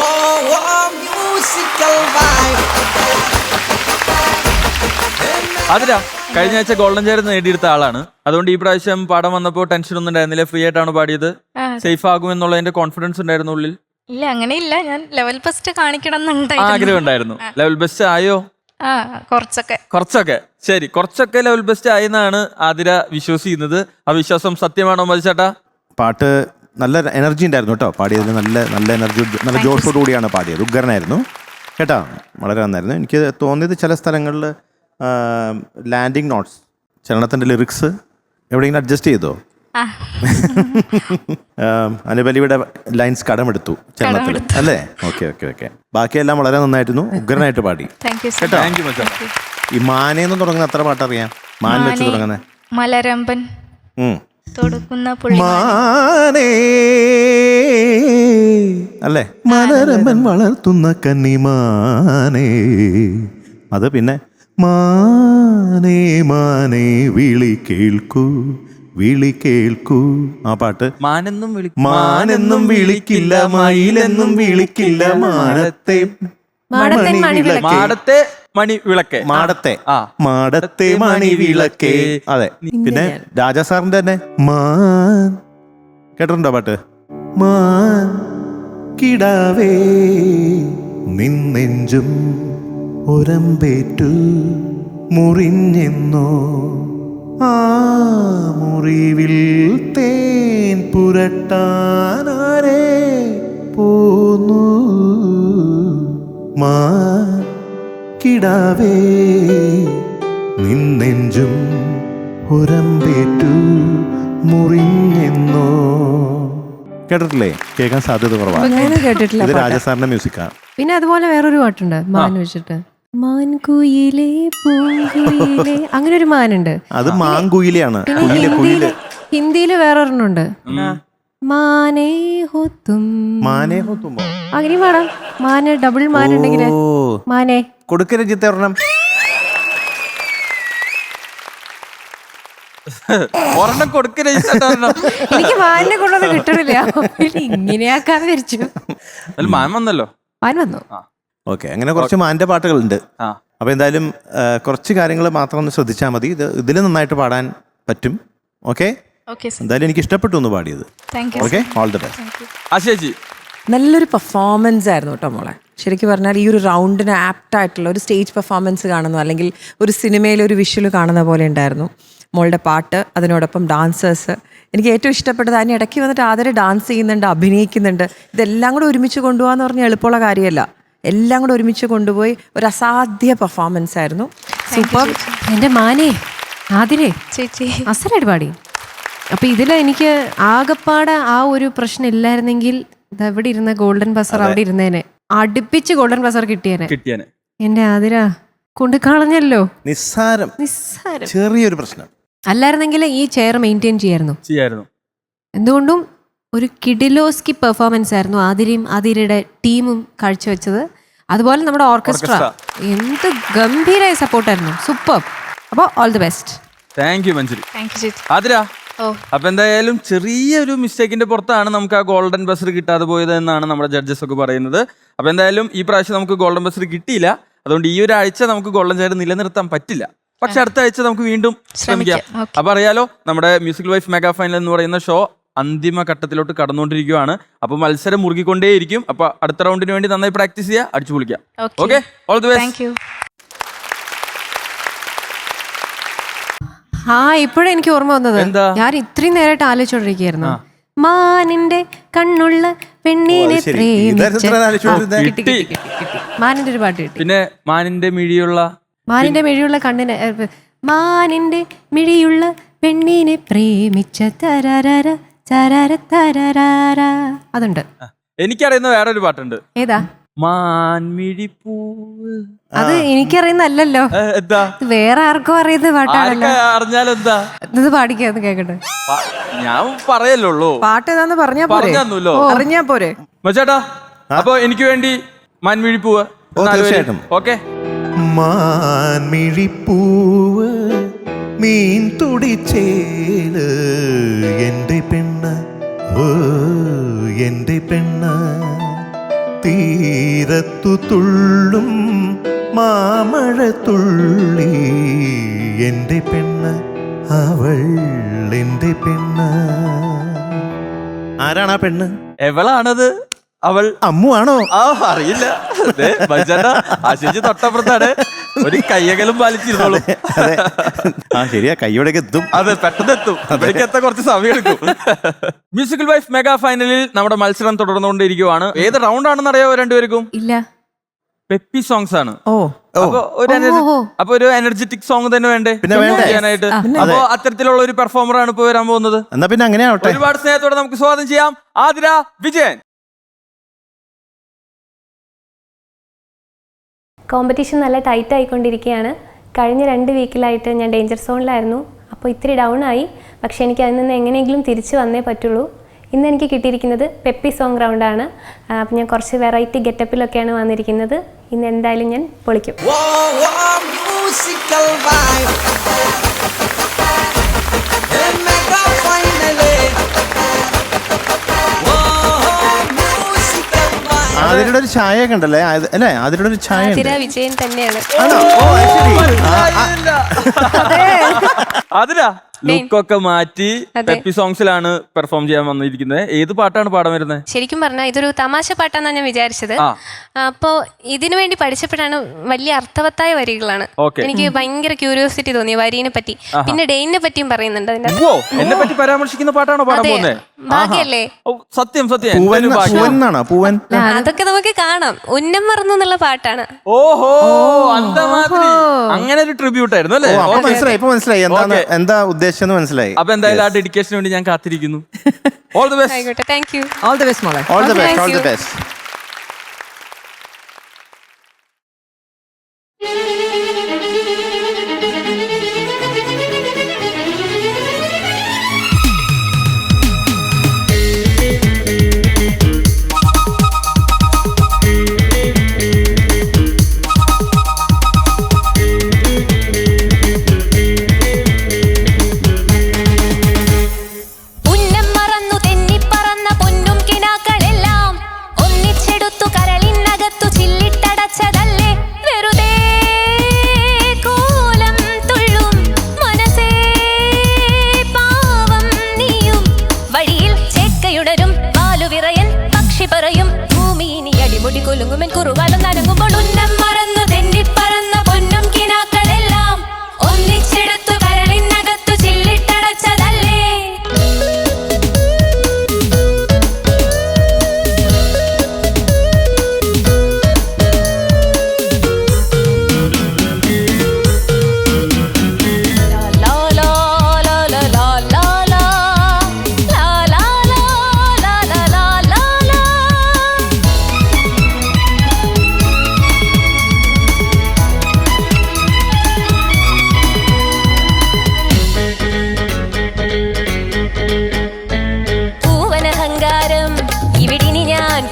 musical vibe. അതിരാ കഴിഞ്ഞ ആഴ്ച ഗോൾഡൻ ചെയർ നേടിയെടുത്ത ആളാണ്. അതുകൊണ്ട് ഈ പ്രാവശ്യം പാഠം വന്നപ്പോൾ ടെൻഷൻ ഒന്നും ഉണ്ടായിരുന്നില്ല. ഫ്രീ ആയിട്ടാണ് പാടിയത്. സേഫ് ആകുമെന്നുള്ളതിന്റെ കോൺഫിഡൻസ് ഉണ്ടായിരുന്നു ഉള്ളിൽ? ഇല്ല അങ്ങനെയില്ല, ഞാൻ ലെവൽ ബെസ്റ്റ് കാണിക്കണം എന്നുണ്ടായിരുന്നു. ആഗ്രഹം ഉണ്ടായിരുന്നു. ലെവൽ ബെസ്റ്റ് ആയോ? കുറച്ചൊക്കെ ശരി, കുറച്ചൊക്കെ ലെവൽ ബെസ്റ്റ് ആയെന്നാണ് ആതിര വിശ്വസിക്കുന്നത്. ആ വിശ്വാസം സത്യമാണോ മതിച്ചേട്ടാ? പാട്ട് നല്ല എനർജി ഉണ്ടായിരുന്നു കേട്ടോ. പാടിയതിന് നല്ല എനർജി, നല്ല ജോഷോടു കൂടിയാണ് പാടിയത്. ഉഗ്രനായിരുന്നു കേട്ടോ, വളരെ നന്നായിരുന്നു. എനിക്ക് തോന്നിയത് ചില സ്ഥലങ്ങളിൽ ലാൻഡിങ് നോട്ട്സ്, ചലനത്തിൻ്റെ ലിറിക്സ് എവിടെയെങ്കിലും അഡ്ജസ്റ്റ് ചെയ്തോ? അനുപലിയുടെ ലൈൻസ് കടമെടുത്തു ചലനത്തിൽ അല്ലേ? ഓക്കെ. ബാക്കിയെല്ലാം വളരെ നന്നായിരുന്നു. ഉഗ്രനായിട്ട് പാടി കേട്ടോ. ഈ മാനേന്ന് തുടങ്ങുന്ന എത്ര പാട്ടറിയാം? മാൻ വെച്ച് തുടങ്ങുന്ന മലരമ്പൻ മാനേ അല്ലേ? മലരമ്പൻ വളർത്തുന്ന കന്നിമാനേ. അത് പിന്നെ മാനേ മാനേ വിളി കേൾക്കൂ വിളി കേൾക്കൂ. ആ പാട്ട് മാനെന്നും വിളിക്കില്ല, മയിലെന്നും വിളിക്കില്ല, മാനത്തെ മാടത്തെ മണി വിളക്കേ. അതെ, പിന്നെ രാജാ സാറിന്റെ തന്നെ മാൻ കേട്ടിട്ടുണ്ടോ പാട്ട്? മാൻ കിടാവേ നിന്നെഞ്ചും ഒരമ്പേറ്റു മുറിഞ്ഞെന്നോ, ആ മുറിവിൽ തേൻ പുരട്ടാനാരേ പോന്നു. മാൻ കിടാവേ നിന്നെഞ്ചും ഒരമ്പേറ്റു മുറിഞ്ഞെന്നോ. കേട്ടിട്ടില്ലേ? കേൾക്കാൻ സാധ്യത കുറവാണ്. കേട്ടിട്ടില്ല. ഇത് രാജസാറിന്റെ മ്യൂസിക്കാണ്. പിന്നെ അതുപോലെ വേറൊരു പാട്ടുണ്ട് മാൻ വെച്ചിട്ട്, മാൻകുയിലേ പൂങ്കുയിലേ, അങ്ങനെ ഒരു മാനുണ്ട്. അത് മാങ്കുയിലാണ്. ഹിന്ദിയില് വേറൊരെണ്ണുണ്ട്, മാനേ ഹോത്തും. മാനേ ഹോത്തും അങ്ങനെ പാടാം. മാന് ഡബിൾ മാൻ ഉണ്ടെങ്കിൽ മാനേ കൊടുക്ക രഞ്ജിത്തെ ഒരെണ്ണം. എനിക്ക് മാനിനെ കൊണ്ടൊന്നും കിട്ടണില്ല, ഇങ്ങനെയാക്കാന്ന് വിചാരിച്ചു. മാൻ വന്നല്ലോ. മാൻ വന്നു. ഓക്കെ, അങ്ങനെ കുറച്ച് മാൻ്റെ പാട്ടുകളുണ്ട്. അപ്പൊ എന്തായാലും കുറച്ച് കാര്യങ്ങൾ മാത്രം ഒന്ന് ശ്രദ്ധിച്ചാൽ മതി. ഇതിൽ നന്നായിട്ട് പാടാൻ പറ്റും. ഓക്കെ, എന്തായാലും എനിക്ക് ഇഷ്ടപ്പെട്ടു ഒന്ന് പാടിയത്. Okay, all the best. നല്ലൊരു പെർഫോമൻസ് ആയിരുന്നു കേട്ടോ മോളെ. ശരിക്കും പറഞ്ഞാൽ ഈ ഒരു റൗണ്ടിന് ആപ്റ്റായിട്ടുള്ള ഒരു സ്റ്റേജ് പെർഫോമൻസ് കാണുന്നു, അല്ലെങ്കിൽ ഒരു സിനിമയിൽ ഒരു വിഷ്വൽ കാണുന്ന പോലെ ഉണ്ടായിരുന്നു മോളുടെ പാട്ട്. അതിനോടൊപ്പം ഡാൻസേഴ്സ്, എനിക്ക് ഏറ്റവും ഇഷ്ടപ്പെട്ടത് അതിന് ഇടയ്ക്ക് വന്നിട്ട് ആദര ഡാൻസ് ചെയ്യുന്നുണ്ട്, അഭിനയിക്കുന്നുണ്ട്. ഇതെല്ലാം കൂടെ ഒരുമിച്ച് കൊണ്ടുപോകാന്ന് പറഞ്ഞാൽ എളുപ്പമുള്ള കാര്യമല്ല. എല്ലാം കൂടെ ഒരുമിച്ച് കൊണ്ടുപോയി ഒരു അസാധ്യ പെർഫോമൻസ് ആയിരുന്നു. സൂപ്പർ. എൻ്റെ മാനേ ആതിരേ ചേച്ചി അസലായിട്ട് പാടി. അപ്പൊ ഇതില് എനിക്ക് ആകപ്പാടെ ആ ഒരു പ്രശ്നം ഇല്ലായിരുന്നെങ്കിൽ ഇവിടെ ഇരുന്ന ഗോൾഡൻ ബസർ അവിടെ ഇരുന്നേനെ, അടുപ്പിച്ച് ഗോൾഡൻ ബസർ കിട്ടിയേനെ. എന്റെ ആതിര കൊണ്ട് കളഞ്ഞല്ലോ. നിസ്സാരം ചെറിയൊരു പ്രശ്നം അല്ലായിരുന്നെങ്കിൽ ഈ ചെയർ മെയിൻറ്റെയിൻ ചെയ്യായിരുന്നു. എന്തുകൊണ്ടും ഒരു കിഡിലോസ്കി പെർഫോമൻസ് ആയിരുന്നു ആതിരയും ആതിരയുടെ ടീമും കാഴ്ചവെച്ചത്. അതുപോലെ നമ്മുടെ ഓർക്കസ്ട്ര എന്ത് ഗംഭീരമായ സപ്പോർട്ടായിരുന്നു. സൂപ്പർ. അപ്പോൾ all the best. Thank you Manjari. Athira, അപ്പൊ എന്തായാലും ചെറിയൊരു മിസ്റ്റേക്കിന്റെ പുറത്താണ് നമുക്ക് ആ ഗോൾഡൻ ബസർ കിട്ടാതെ പോയത് എന്നാണ് നമ്മുടെ ജഡ്ജസ് ഒക്കെ പറയുന്നത്. അപ്പൊ എന്തായാലും ഈ പ്രാവശ്യം നമുക്ക് ഗോൾഡൻ ബസർ കിട്ടിയില്ല. അതുകൊണ്ട് ഈ ഒരാഴ്ച നമുക്ക് ഗോൾഡൻ ചെയർ നിലനിർത്താൻ പറ്റില്ല. പക്ഷെ അടുത്ത ആഴ്ച നമുക്ക് വീണ്ടും ശ്രമിക്കാം. അപ്പൊ അറിയാലോ, നമ്മുടെ മ്യൂസിക്കൽ വൈഫ് മെഗാ ഫൈനൽ എന്ന് പറയുന്ന ഷോ അന്തിമ ഘട്ടത്തിലോട്ട് കടന്നുകൊണ്ടിരിക്കുകയാണ്. അപ്പൊ മത്സരം മുറുകിക്കൊണ്ടേയിരിക്കും. അപ്പൊ അടുത്ത റൗണ്ടിന് വേണ്ടി നന്നായി പ്രാക്ടീസ് ചെയ്യുക, അടിച്ചു പൊളിക്കാം. Okay, all the best. ഇപ്പോഴും എനിക്ക് ഓർമ്മ വന്നത്, ഞാൻ ഇത്രയും നേരമായിട്ട് ആലോചിച്ചോണ്ടിരിക്കുകയായിരുന്നു. മാനിന്റെ കണ്ണുള്ള പെണ്ണിനെ പ്രേമിച്ച മാനിന്റെ ഒരു പാട്ട് കിട്ടി. പിന്നെ മാനിന്റെ മിഴിയുള്ള കണ്ണിനെ, മാനിന്റെ മിഴിയുള്ള പെണ്ണിനെ പ്രേമിച്ച തരരര തരര തരര, അതുണ്ട്. എനിക്കറിയുന്ന വേറൊരു പാട്ടുണ്ട്. ഏതാ? മാൻമിഴിപ്പൂവ്. അത് എനിക്കറിയുന്നല്ലോ, വേറെ ആർക്കും അറിയുന്ന പാട്ടാണല്ലോ. അറിഞ്ഞാലെന്താ? ഇത് പാടിക്കാന്ന് കേക്കട്ടെ. ഞാൻ പറയല്ലോ പാട്ട് ഏതാന്ന് പറഞ്ഞാ അറിഞ്ഞാ പോരെ മച്ചേട്ടാ. അപ്പൊ എനിക്ക് വേണ്ടി മാൻമിഴിപ്പൂവ്. തീർച്ചയായിട്ടും. ഓക്കെ. മാൻമിഴിപ്പൂവ് മീൻ തുടിച്ചേല് എന്റെ പെണ്ണ്, ഓ എന്റെ പെണ്ണ്, തീരത്തു തുള്ളും മാമഴത്തുള്ളി എൻ്റെ പെണ്ണ് അവൾ എൻ്റെ പെണ്ണ്. ആരാണ് ആ പെണ്ണ്? എവളാണത്? അവൾ അമ്മു ആണോ? ആ അറിയില്ല. ആശിച്ച് തൊട്ടപ്പുറത്താണ്. ഒരു കയ്യകലും പാലിച്ചിരുന്നോളൂ. അതെ. ആ ശരിയാ, കൈയോടൊക്കെ എത്തും. അതെ, പെട്ടെന്ന് എത്തും. ഇവിടേക്ക് എത്താൻ കുറച്ച് സമയം എടുക്കും. മ്യൂസിക്കൽ വൈഫ് മെഗാ ഫൈനലിൽ നമ്മുടെ മത്സരം തുടർന്നുകൊണ്ടിരിക്കുവാണ്. ഏത് റൗണ്ട് ആണെന്ന് അറിയാവോ രണ്ടുപേർക്കും? ഇല്ല. പെപ്പി സോങ്സ് ആണ്. ഓ അപ്പൊ ഒരു എനർജറ്റിക് സോങ് തന്നെ വേണ്ടേ പിന്നെ വേണ്ടേ? ചെയ്യാനായിട്ട്? അപ്പൊ അത്തരത്തിലുള്ള ഒരു പെർഫോമർ ആണ് ഇപ്പൊ വരാൻ പോകുന്നത്. എന്നാ പിന്നെ അങ്ങനെ ആവട്ടെ. ഒരുപാട് സ്നേഹത്തോടെ നമുക്ക് സ്വാഗതം ചെയ്യാം ആതിര വിജയൻ. കോമ്പറ്റീഷൻ നല്ല ടൈറ്റ് ആയിക്കൊണ്ടിരിക്കുകയാണ്. കഴിഞ്ഞ 2 വീക്കിലായിട്ട് ഞാൻ ഡേഞ്ചർ സോണിലായിരുന്നു. അപ്പോൾ ഇത്തിരി ഡൗൺ ആയി. പക്ഷേ എനിക്ക് അതിൽ നിന്ന് എങ്ങനെയെങ്കിലും തിരിച്ചു വന്നേ പറ്റുള്ളൂ. ഇന്ന് എനിക്ക് കിട്ടിയിരിക്കുന്നത് പെപ്പി സോങ് റൗണ്ടാണ്. അപ്പോൾ ഞാൻ കുറച്ച് വെറൈറ്റി ഗെറ്റപ്പിലൊക്കെയാണ് വന്നിരിക്കുന്നത്. ഇന്ന് എന്തായാലും ഞാൻ പൊളിക്കും. Musical vibe. Mega finally. അതിലൂടെ ഒരു ചായ ഒക്കെ ഉണ്ടല്ലേ അല്ലേ? അതിലൂടെ ഒരു ചായ ഉണ്ട്. ആതിര വിജയൻ തന്നെയാണ്. ആണോ? ഓ, അത് ശരി. ആതിര ലുക്കൊക്കെ മാറ്റി പെപ്പി സോങ്സിലാണ് പെർഫോം ചെയ്യാൻ വന്നിരിക്കുന്നത്. ഏത് പാട്ടാണ് പാടാൻ വരുന്നത്? ശരിക്കും പറഞ്ഞാൽ ഇതൊരു തമാശ പാട്ടാണെന്നാണ് ഞാൻ വിചാരിച്ചത്. അപ്പോൾ ഇതിനു വേണ്ടി പഠിച്ചപ്പോഴാണ് വലിയ അർത്ഥവത്തായ വരികളാണ്. എനിക്ക് ഭയങ്കര ക്യൂരിയോസിറ്റി തോന്നി വരീനെ പറ്റി. പിന്നെ ഡെയിനെ പറ്റിയും പറയുന്നുണ്ട് അതിന്റെ. എന്നെ പറ്റി പരാമർശിക്കുന്ന പാട്ടാണോ പാടാൻ പോകുന്നത്? ഭാഗ്യല്ലേ? സത്യം സത്യം. അതൊക്കെ നമുക്ക് കാണാം. ഉന്നം മറന്നു എന്നുള്ള പാട്ടാണ്. ഓഹോ, അങ്ങനെ ഒരു ട്രിബ്യൂട്ട് ആയിരുന്നു അല്ലേ? മനസ്സിലായി എന്താ ഉദ്ദേശം മനസ്സിലായി. അപ്പൊ എന്തായാലും ആ ഡെഡിക്കേഷന് വേണ്ടി ഞാൻ കാത്തിരിക്കുന്നു. All the best. ആയിക്കോട്ടെ, thank you. All the best മോളെ. All the best, all the best.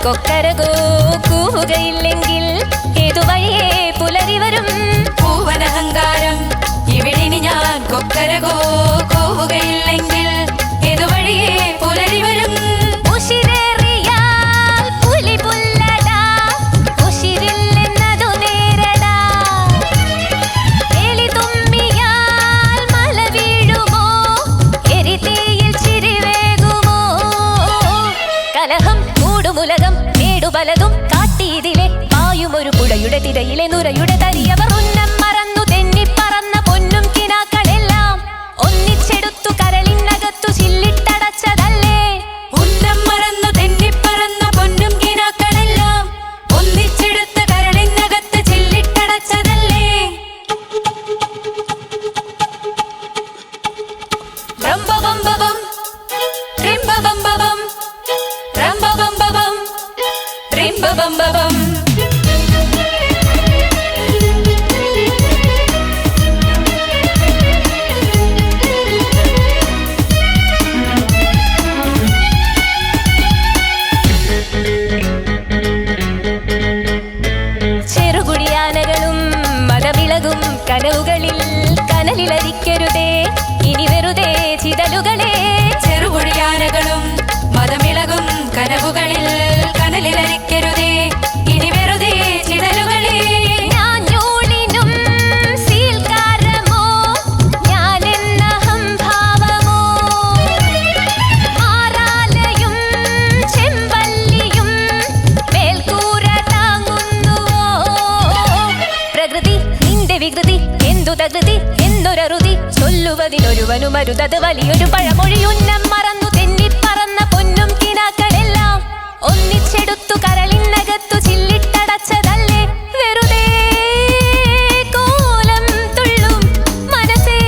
കൊക്കരകോ കൂവുകയില്ലെങ്കിൽ ഏതുവഴിയേ പുലരി വരും. പൂവനഹങ്കാരം ഇവിടിനി ഞാൻ കൊക്കരകോ കൂവുകയില്ലെങ്കിൽ ഏതുവഴിയേ പുലരി വരും. ഉശിരേറിയാൽ പുലി പുല്ലടാ, ഉശിരില്ലെന്നതു നേരടാ. എലി തുമ്മിയാൽ മല വീഴുമോ, എരിതീയിൽ ചിരിവേകുമോ. കലഹം കൂടുമുലകം പലതും കാട്ടിയതിലെ പായുമൊരു പുഴയുടെ തിരയിലെ നുരയുടെ തരിയവർ. ഉന്നം മറന്നു തെന്നിപ്പറന്ന പൊന്നും കിനാക്കളെല്ലാം ഒന്നിച്ചെടുത്തു കരളിനക തകൃതി എന്നൊരറുതി ചൊല്ലുവതിനൊരുവനും അരുതത് വലിയൊരു പഴമൊഴി ഉന്നം മറന്നു തെന്നിപ്പറന്ന പൊന്നും കിനാക്കളെല്ലാം ഒന്നിച്ചെടുത്തു കരളിനകത്തു ചില്ലിട്ടടച്ചതല്ലേ വെറുതെ കോലം തുള്ളും മനസ്സേ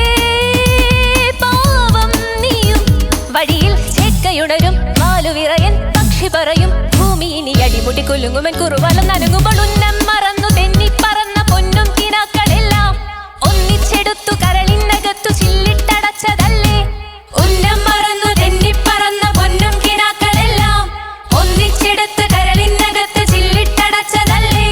പാവം നീയും വഴിയിൽ ചെക്കയുണരും വാലുവിറയൻ പക്ഷി പറയും ഭൂമി ഇനി അടിമുടി കൊല്ലുങ്ങുമൻ കുറുവാലം നനങ്ങുമ്പോൾ ഉന്നം മറന്നു തെന്നിപ്പറന്ന പൊന്നും കിനാക്കളെല്ലാം ഒന്നിച്ചെടുത്തു കരളിനകത്തു ചില്ലിട്ടടച്ചതല്ലേ ഉന്നം മറന്നു തെന്നിപ്പറന്ന പൊന്നും കിനാക്കളെല്ലാം ഒന്നിച്ചെടുത്ത് കരളിനകത്ത് ചില്ലിട്ടടച്ചതല്ലേ.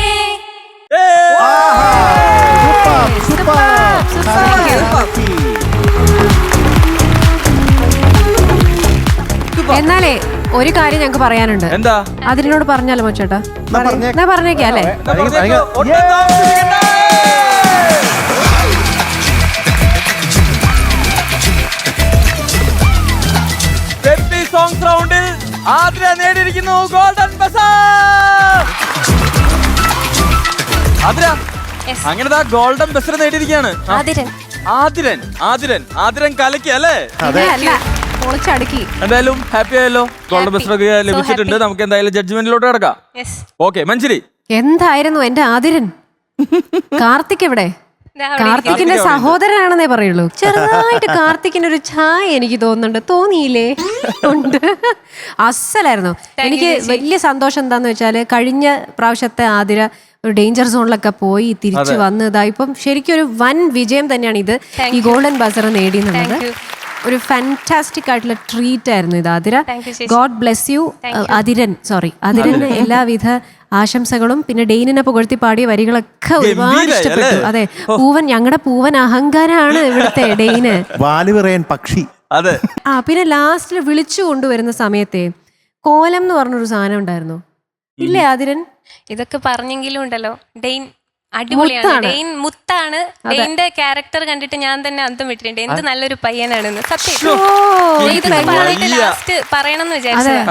എന്നാലേ ഒരു കാര്യം ഞങ്ങൾക്ക് പറയാനുണ്ട്. എന്താ? അതിനോട് പറഞ്ഞാലോ മച്ചേട്ടാ? എന്നാ പറഞ്ഞേക്കാം അല്ലേ? പെപ്പി സോങ്സ് റൗണ്ടിൽ ആതിര നേടിയിരിക്കുന്നു ഗോൾഡൻ ബസർ. ആതിര അങ്ങനെ ഗോൾഡൻ ബസർ നേടിയിരിക്കുകയാണ്. ആതിരൻ കലക്കി അല്ലേ? അല്ല, പൊളിച്ചടുക്കി. എന്തായാലും ഹാപ്പി ആയല്ലോ. ഗോൾഡൻ ബസർ ഒക്കെ ലഭിച്ചിട്ടുണ്ട്. നമുക്ക് എന്തായാലും ജഡ്ജ്മെന്റിലോട്ട് കിടക്കാം. ഓക്കെ മഞ്ജരി, എന്തായിരുന്നു എന്റെ ആതിരൻ? കാർത്തിക് എവിടെ? കാർത്തിക്കിന്റെ സഹോദരനാണെന്നേ പറയുള്ളൂ. ചെറുതായിട്ട് കാർത്തിക്കിന്റെ ഒരു ഛായ എനിക്ക് തോന്നുന്നുണ്ട്. തോന്നിയില്ലേ? ഉണ്ട്. അസലായിരുന്നു. എനിക്ക് വലിയ സന്തോഷം എന്താന്ന് വെച്ചാല് കഴിഞ്ഞ പ്രാവശ്യത്തെ ആതിര ഒരു ഡേഞ്ചർ സോണിലൊക്കെ പോയി തിരിച്ചു വന്നതാ. ഇപ്പം ശരിക്കും ഒരു വൻ വിജയം തന്നെയാണ് ഇത് ഈ ഗോൾഡൻ ബസർ നേടിയെന്നുള്ളത്. ഒരു ഫാന്റാസ്റ്റിക് ആയിട്ടുള്ള ട്രീറ്റ് ആയിരുന്നു ഇത് Athira. God bless you Athiran എല്ലാവിധ ആശംസകളും. പിന്നെ ഡെയിനിനെ പുകഴ്ത്തി പാടിയ വരികളൊക്കെ ഒരുപാട് ഇഷ്ടപ്പെട്ടു. അതെ, പൂവൻ, ഞങ്ങളുടെ പൂവൻ അഹങ്കാരാണ് ഇവിടുത്തെ ഡെയിന്. പക്ഷി. അതെ. പിന്നെ ലാസ്റ്റിൽ വിളിച്ചു കൊണ്ടുവരുന്ന സമയത്തെ കോലം എന്ന് പറഞ്ഞൊരു സാധനം ഉണ്ടായിരുന്നു ഇല്ലേ ആതിരൻ? ഇതൊക്കെ പറഞ്ഞെങ്കിലും ഉണ്ടല്ലോ, ഡെയിൻ അടിപൊളിയാണ്. ഡെയിൻ മുത്താണ്. ഡെയിന്റെ ക്യാരക്ടർ കണ്ടിട്ട് ഞാൻ തന്നെ അന്തം വിട്ടിട്ടുണ്ട്. എന്ത് നല്ലൊരു പയ്യനാണെന്ന്. സത്യം ഇതൊക്കെ പറഞ്ഞിട്ട് ലാസ്റ്റ് പറയണം എന്ന് വിചാരിച്ചത്.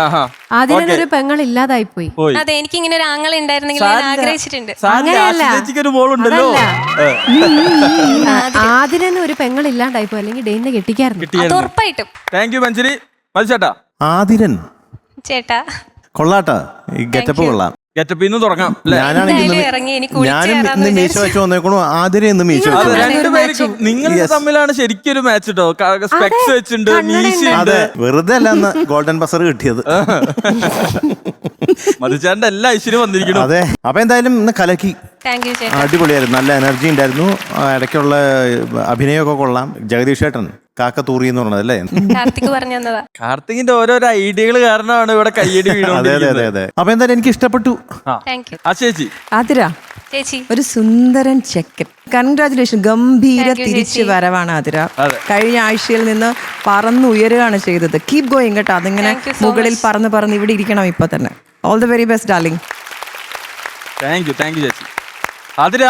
ആതിരനൊരു പെങ്ങൾ ഇല്ലാതായി പോയി. അതെ, എനിക്ക് ഇങ്ങനെ ഒരു ആങ്ങള ഉണ്ടായിരുന്നെങ്കിൽ ഞാൻ ആഗ്രഹിച്ചിട്ടുണ്ട്. ആതിരന് ഒരു പെങ്ങൾ ഇല്ലാണ്ടായി പോയി, അല്ലെങ്കിൽ ഡെയിനെ കെട്ടിക്കായിരുന്നു. അത് ഉറപ്പായിട്ടും. Thank you Manjari. മത്സേട്ടാ, ആതിരൻ ചേട്ടാ കൊള്ളാട്ടാ, ഈ ഗെറ്റപ്പ് കൊള്ളാം. ഗെറ്റപ്പ് ഇന്ന് തുടങ്ങാം. ഞാനും മീശ വെച്ച് വന്നേക്കണു, ആതിര എന്ന് മീശ വെച്ചു. നിങ്ങൾ തമ്മിലാണ് ശരിക്കും ഒരു മാച്ച് കേട്ടോ. സ്പെക്സ് വെച്ചിട്ടുണ്ട്, മീശയുണ്ട്. വെറുതെ അല്ല അന്ന് ഗോൾഡൻ ബസർ കിട്ടിയത്. മധുചാന്റെ എല്ലാ ഐശ്വര്യം വന്നിരിക്കുന്നു. അതെ, അപ്പൊ എന്തായാലും ഇന്ന് കലക്കി. അടിപൊളിയായിരുന്നു, നല്ല എനർജി ഉണ്ടായിരുന്നു. ഇടയ്ക്കുള്ള അഭിനയമൊക്കെ കൊള്ളാം. ജഗദീഷ് ചേട്ടൻ കാക്കത്തൂറി എന്ന് പറഞ്ഞത് അല്ലേ? കാർത്തികിന്റെ ഓരോരോ ഐഡിയകൾ കാരണമാണ് ഇവിടെ കയ്യടി വീണത്. അതെ. അപ്പൊ എന്തായാലും എനിക്ക് ഇഷ്ടപ്പെട്ടു. ചേച്ചി ആതിര ഒരു സുന്ദരൻ ചെക്കൻ. കൺഗ്രാറ്റുലേഷൻ, ഗംഭീര തിരിച്ചു വരവാണ് ആതിര. കഴിഞ്ഞ ആഴ്ചയിൽ നിന്ന് പറന്നുയരുകയാണ് ചെയ്തത്. കീപ് ഗോയിങ് കേട്ടോ. അതിങ്ങനെ മുകളിൽ പറന്ന് ഇവിടെ ഇരിക്കണം ഇപ്പൊ തന്നെ. All the very best darling. Thank you ചേച്ചി. ആതിര,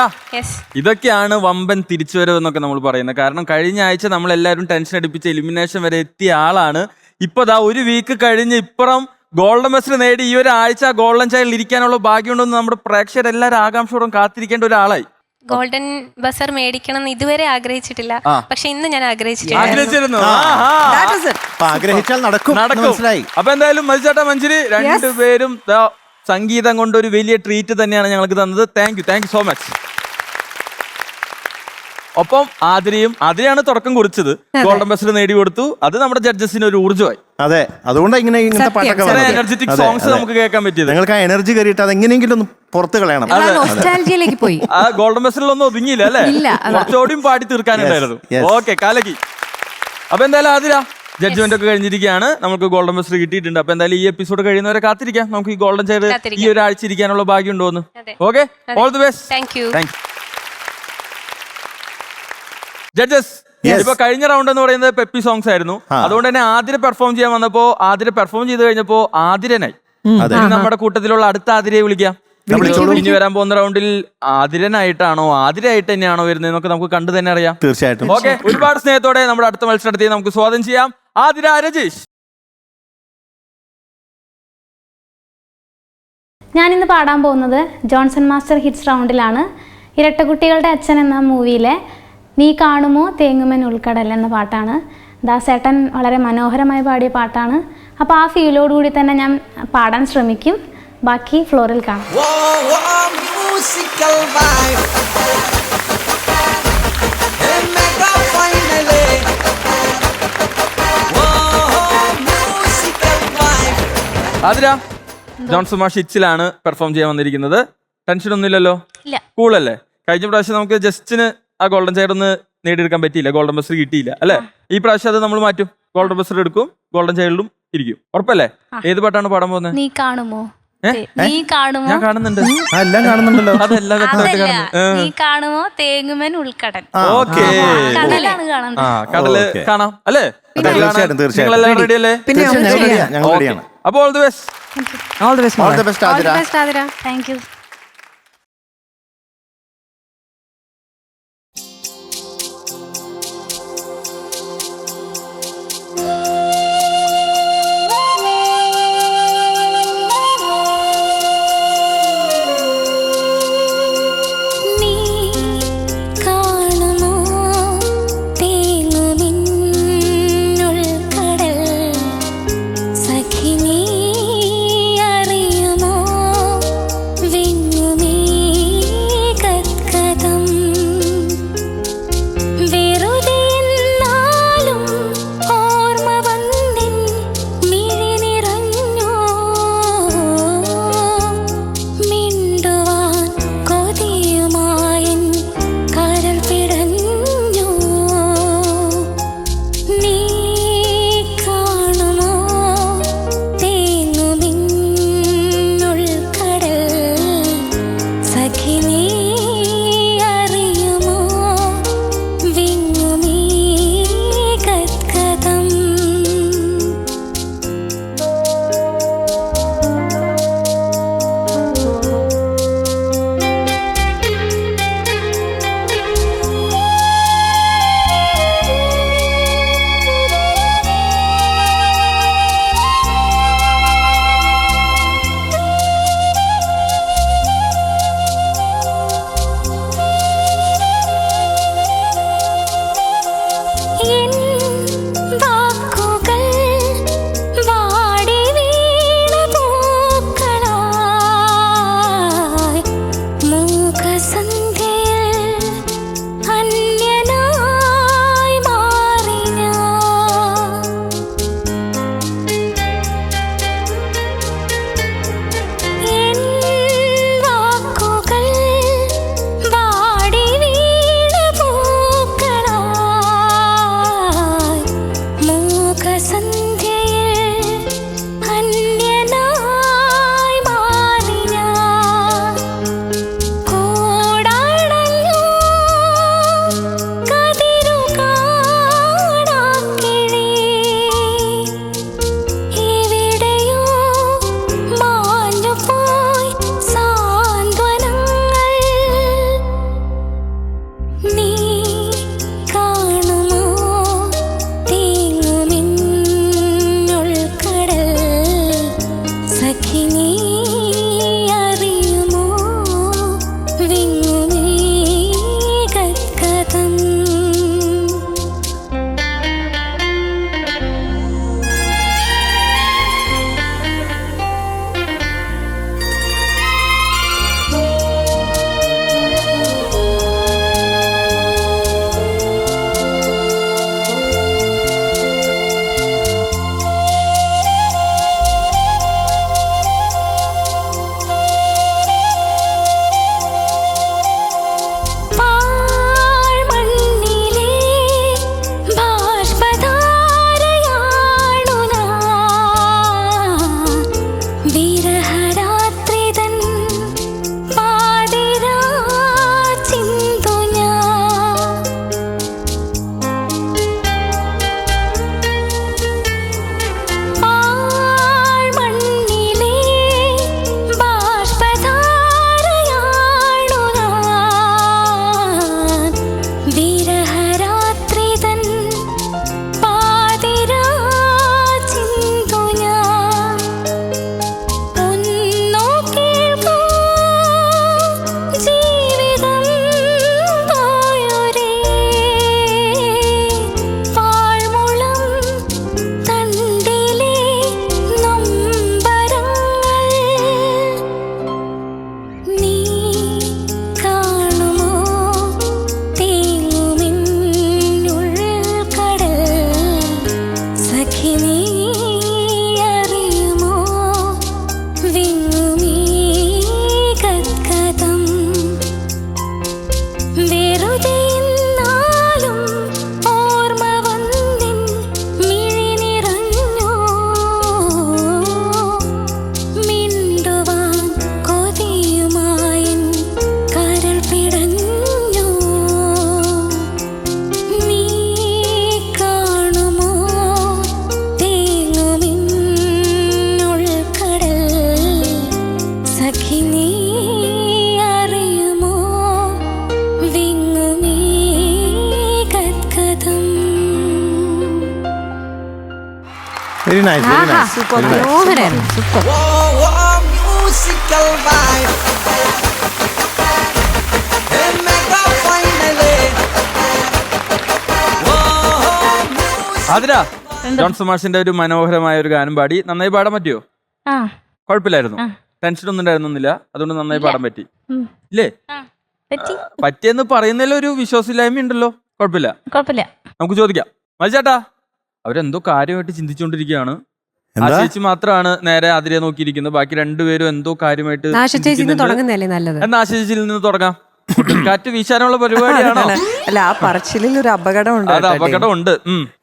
ഇതൊക്കെയാണ് വമ്പൻ തിരിച്ചുവരവ് എന്നൊക്കെ നമ്മൾ പറയുന്നത്. കാരണം കഴിഞ്ഞ ആഴ്ച നമ്മൾ എല്ലാവരും ടെൻഷൻ അടിപ്പിച്ച് എലിമിനേഷൻ വരെ എത്തിയ ആളാണ്. ഇപ്പൊ ഒരു വീക്ക് കഴിഞ്ഞ് ഇപ്പുറം ഗോൾഡൻ ബസർ നേടി ഈ ഒരു ആഴ്ച ഗോൾഡൻ ചൈൽഡിൽ ഇരിക്കാനുള്ള ഭാഗ്യമുണ്ടെന്ന് നമ്മുടെ പ്രേക്ഷകരെല്ലാവരും ആകാംക്ഷയോടും കാത്തിരിക്കേണ്ട ഒരാളായി. ഗോൾഡൻ ബസർ മേടിക്കണം എന്ന് ഇതുവരെ ആഗ്രഹിച്ചിട്ടില്ല, പക്ഷെ ഇന്ന് ഞാൻ ആഗ്രഹിച്ചിരുന്നു. ആഗ്രഹിച്ചാൽ നടക്കും. അപ്പൊ എന്തായാലും മത്സേട്ടാ, മഞ്ജരി രണ്ടുപേരും സംഗീതം കൊണ്ട് ഒരു വലിയ ട്രീറ്റ് തന്നെയാണ് ഞങ്ങൾക്ക് തന്നത്. Thank you so much. ഒപ്പം ആതിരയാണ് തുടക്കം കുറിച്ചത്. ഗോൾഡൻ ബസർ നേടി കൊടുത്തു. അത് നമ്മുടെ ജഡ്ജസിന് ഒരു ഊർജ്ജമായി. അതെ, അതുകൊണ്ട് ഇങ്ങനത്തെ പാട്ടൊക്കെ എനർജറ്റിക് സോങ്സ് നമുക്ക് കേൾക്കാൻ പറ്റിയത്. നിങ്ങൾക്ക് ആ എനർജി കയറിയിട്ട് അത് എങ്ങനെയെങ്കിലും ഒന്ന് പുറത്ത് കളയണം. പോയി ആ ഗോൾഡൻ ബസറിലൊന്നും ഒതുങ്ങിയില്ല അല്ലേ? കുറച്ചുകൂടിയും പാടി തീർക്കാനുണ്ടായിരുന്നു. ഓക്കെ, കാലക്കി. അപ്പൊ എന്തായാലും ആതിര, ജഡ്ജ്മെന്റ് ഒക്കെ കഴിഞ്ഞിരിക്കുകയാണ്. നമുക്ക് ഗോൾഡൻ ബസർ കിട്ടിയിട്ടുണ്ട്. അപ്പൊ എന്തായാലും ഈ എപ്പിസോഡ് കഴിയുന്നവരെ കാത്തിരിക്കാം. നമുക്ക് ഈ ഗോൾഡൻ ചെയർ ഈ ഒരാഴ്ച ഇരിക്കാനുള്ള ഭാഗ്യം ഉണ്ടോന്ന്. Okay, all the best. Thank U. Judges, ഇപ്പൊ കഴിഞ്ഞ റൗണ്ട് എന്ന് പറയുന്നത് പെപ്പി സോങ്സ് ആയിരുന്നു. അതുകൊണ്ട് തന്നെ ആതിര പെർഫോം ചെയ്യാൻ വന്നപ്പോ ആതിര പെർഫോം ചെയ്ത് കഴിഞ്ഞപ്പോ ആതിരനായി. നമ്മുടെ കൂട്ടത്തിലുള്ള അടുത്ത ആതിരയെ വിളിക്കാം. ഇനി വരാൻ പോകുന്ന റൗണ്ടിൽ ആതിരനായിട്ടാണോ ആതിരയായിട്ട് തന്നെയാണോ വരുന്നതെന്നൊക്കെ നമുക്ക് കണ്ടു തന്നെ അറിയാം. തീർച്ചയായിട്ടും. ഓക്കെ, ഒരുപാട് സ്നേഹത്തോടെ നമ്മുടെ അടുത്ത മത്സരത്തെ നമുക്ക് സ്വാഗതം ചെയ്യാം. ആതിര, രജീഷ്. ഞാനിന്ന് പാടാൻ പോകുന്നത് ജോൺസൺ മാസ്റ്റർ ഹിറ്റ്സ് റൗണ്ടിലാണ്. ഇരട്ടക്കുട്ടികളുടെ അച്ഛൻ എന്ന മൂവിയിലെ നീ കാണുമോ തേങ്ങുമൻ ഉൾക്കടൽ എന്ന പാട്ടാണ്. ദാസേട്ടൻ വളരെ മനോഹരമായി പാടിയ പാട്ടാണ്. അപ്പോൾ ആ ഫീലോടുകൂടി തന്നെ ഞാൻ പാടാൻ ശ്രമിക്കും. ബാക്കി ഫ്ലോറിൽ കാണാം. Musical vibe. Hey, mega finally. Musical vibe. Athira, Johnson മാഷ് ഹിറ്റ്സിലാണ് പെർഫോം ചെയ്യാൻ വന്നിരിക്കുന്നത്. ടെൻഷൻ ഒന്നുമില്ലല്ലോ? ഇല്ല. കൂളല്ലേ? കഴിഞ്ഞ പ്രാവശ്യം നമുക്ക് ജസ്റ്റിന് ആ ഗോൾഡൻ ചെയർ ഒന്ന് നേടിയെടുക്കാൻ പറ്റിയില്ല, ഗോൾഡൻ ബസ്റ്റർ കിട്ടിയില്ല അല്ലേ? ഈ പ്രാവശ്യം അത് നമ്മൾ മാറ്റും. ഗോൾഡൻ ബസ്റ്റർ എടുക്കും, ഗോൾഡൻ ചെയറിലും ഇരിക്കും. ഉറപ്പല്ലേ? ഏത് പാട്ടാണ് പാടാൻ പോകുന്നത്? നീ കാണുമോ? നീ കാണുമോ? ഞാൻ കാണുന്നുണ്ട്, എല്ലാം കാണുന്നുണ്ടല്ലോ. അതെല്ലാം വ്യക്തമായിട്ട് അതല്ല, കാണുന്നു. നീ കാണുമോ തേങ്ങുമൻ ഉൾക്കടൽ. ഓക്കെ, കടലാണ് കാണുന്നത്. ആ കടല് കാണാം അല്ലേ? തീർച്ചയായിട്ടും, തീർച്ചയായിട്ടും. നിങ്ങളെല്ലാം റെഡി അല്ലേ? പിന്നെ ഞങ്ങൾ റെഡിയാണ്. അപ്പോൾ all the best. All the best. All the best Athira. Athira. Thank you. നീ കാണുമോ തേങ്ങുമൻ ഉൾക്കടൽ. സഖി നീ അറിയുമോ വിണ്ണുമീ കത്കതം. വെറുതെ എന്നാലും ഓർമ്മ വന്നിൻ മിഴി നിറഞ്ഞോ. മിണ്ടുവാൻ കൊതിയുമായൻ കരൾ പിടഞ്ഞു. നീ കാണുമോ തേങ്ങുമിൻ ഉൾക്കടൽ. സഖി നീ അറിയുമോ വിണ്ണുമീ കത്കതം. എൻ വാക്കുകൾ വാടി വീണ പൂക്കളായി. മൂകസന്ധ്യയിൽ അന്യനായി മാറി ഞാൻ. എൻ വാക്കുകൾ വാടി വീണ പൂക്കളായി. മൂകസന്ധ്യയിൽ അന്യനായി മാറി ഞാൻ. കൂടണഞ്ഞു കതിരു കാണാക്കിളി. എവിടെയോ മാഞ്ഞു പോയി സാന്ത്വനങ്ങൾ. നീ കാണുമോ തേങ്ങുമിൻ ഉൾക്കടൽ. സഖി നീ അറിയുമോ വിണ്ണുമീ കത്കതം. വെരി നൈസ് വെരി ആഹാ, നൈസ് സൂപ്പർ, മനോഹരായിരുന്നു, super. Oh, oh, musical vibe. Hey, mega finally. Oh, oh, music. Athira Johnson മാഷിന്റെ ഒരു മനോഹരമായ ഒരു ഗാനം പാടി. നന്നായി പാടാൻ പറ്റിയോ? ആ കുഴപ്പമില്ലായിരുന്നു, ടെൻഷൻ ഒന്നും ഉണ്ടായിരുന്നില്ല, അതുകൊണ്ട് നന്നായി പാടാൻ പറ്റി ഇല്ലേ? പറ്റി പറ്റിയെന്ന് പറയുന്നതിൽ ഒരു വിശ്വാസമില്ലായ്മ ഉണ്ടല്ലോ. കുഴപ്പമില്ല, കുഴപ്പമില്ല. നമുക്ക് ചോദിക്കാം. മത്സേട്ടാ, അവരെന്തോ കാര്യമായിട്ട് ചിന്തിച്ചുകൊണ്ടിരിക്കുകയാണ്. ആ എന്താ? ചേച്ചി മാത്രമാണ് നേരെ അതിരെ നോക്കിയിരിക്കുന്നത്. ബാക്കി രണ്ടുപേരും എന്തോ കാര്യമായിട്ട് നാശച്ചേച്ചിന്ന് തുടങ്ങുന്നതല്ലേ നല്ലത്? എന്നാ ആശിച്ചിൽ നിന്ന് തുടങ്ങാം. കാറ്റ് വീശാനുള്ള പരിപാടിയാണോ? അല്ല, ആ പറച്ചിലിൽ ഒരു അപകടം ഉണ്ട് അത് അപകടം ഉണ്ട്.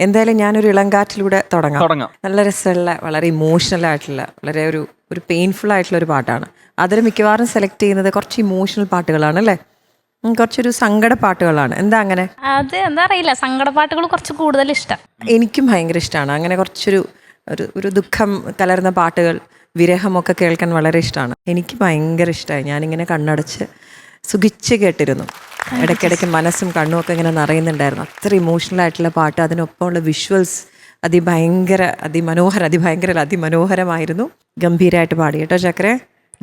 എന്തായാലും ഞാനൊരു ഇളങ്കാറ്റിലൂടെ തുടങ്ങാം. നല്ല രസമുള്ള, വളരെ ഇമോഷണൽ ആയിട്ടുള്ള, വളരെ ഒരു പെയിൻഫുൾ ആയിട്ടുള്ള ഒരു പാട്ടാണ്. അതിൽ മിക്കവാറും സെലക്ട് ചെയ്യുന്നത് കുറച്ച് ഇമോഷണൽ പാട്ടുകളാണ് അല്ലേ? കുറച്ചൊരു സങ്കട പാട്ടുകളാണ്. എന്താ അങ്ങനെ? അത് എന്താ അറിയില്ല, സങ്കടപ്പാട്ടുകൾ കുറച്ച് കൂടുതൽ ഇഷ്ടം. എനിക്കും ഭയങ്കര ഇഷ്ടമാണ് അങ്ങനെ കുറച്ചൊരു ഒരു ദുഃഖം കലർന്ന പാട്ടുകൾ, വിരഹമൊക്കെ കേൾക്കാൻ വളരെ ഇഷ്ടമാണ്. എനിക്ക് ഭയങ്കര ഇഷ്ടമായി. ഞാനിങ്ങനെ കണ്ണടച്ച് സുഖിച്ച് കേട്ടിരുന്നു. ഇടയ്ക്കിടയ്ക്ക് മനസ്സും കണ്ണും ഒക്കെ ഇങ്ങനെ നിറയുന്നുണ്ടായിരുന്നു. അത്ര ഇമോഷണൽ ആയിട്ടുള്ള പാട്ട്, അതിനൊപ്പമുള്ള വിഷ്വൽസ് അതിമനോഹരമായിരുന്നു. ഗംഭീരമായിട്ട് പാടി കേട്ടോ ചക്കരെ.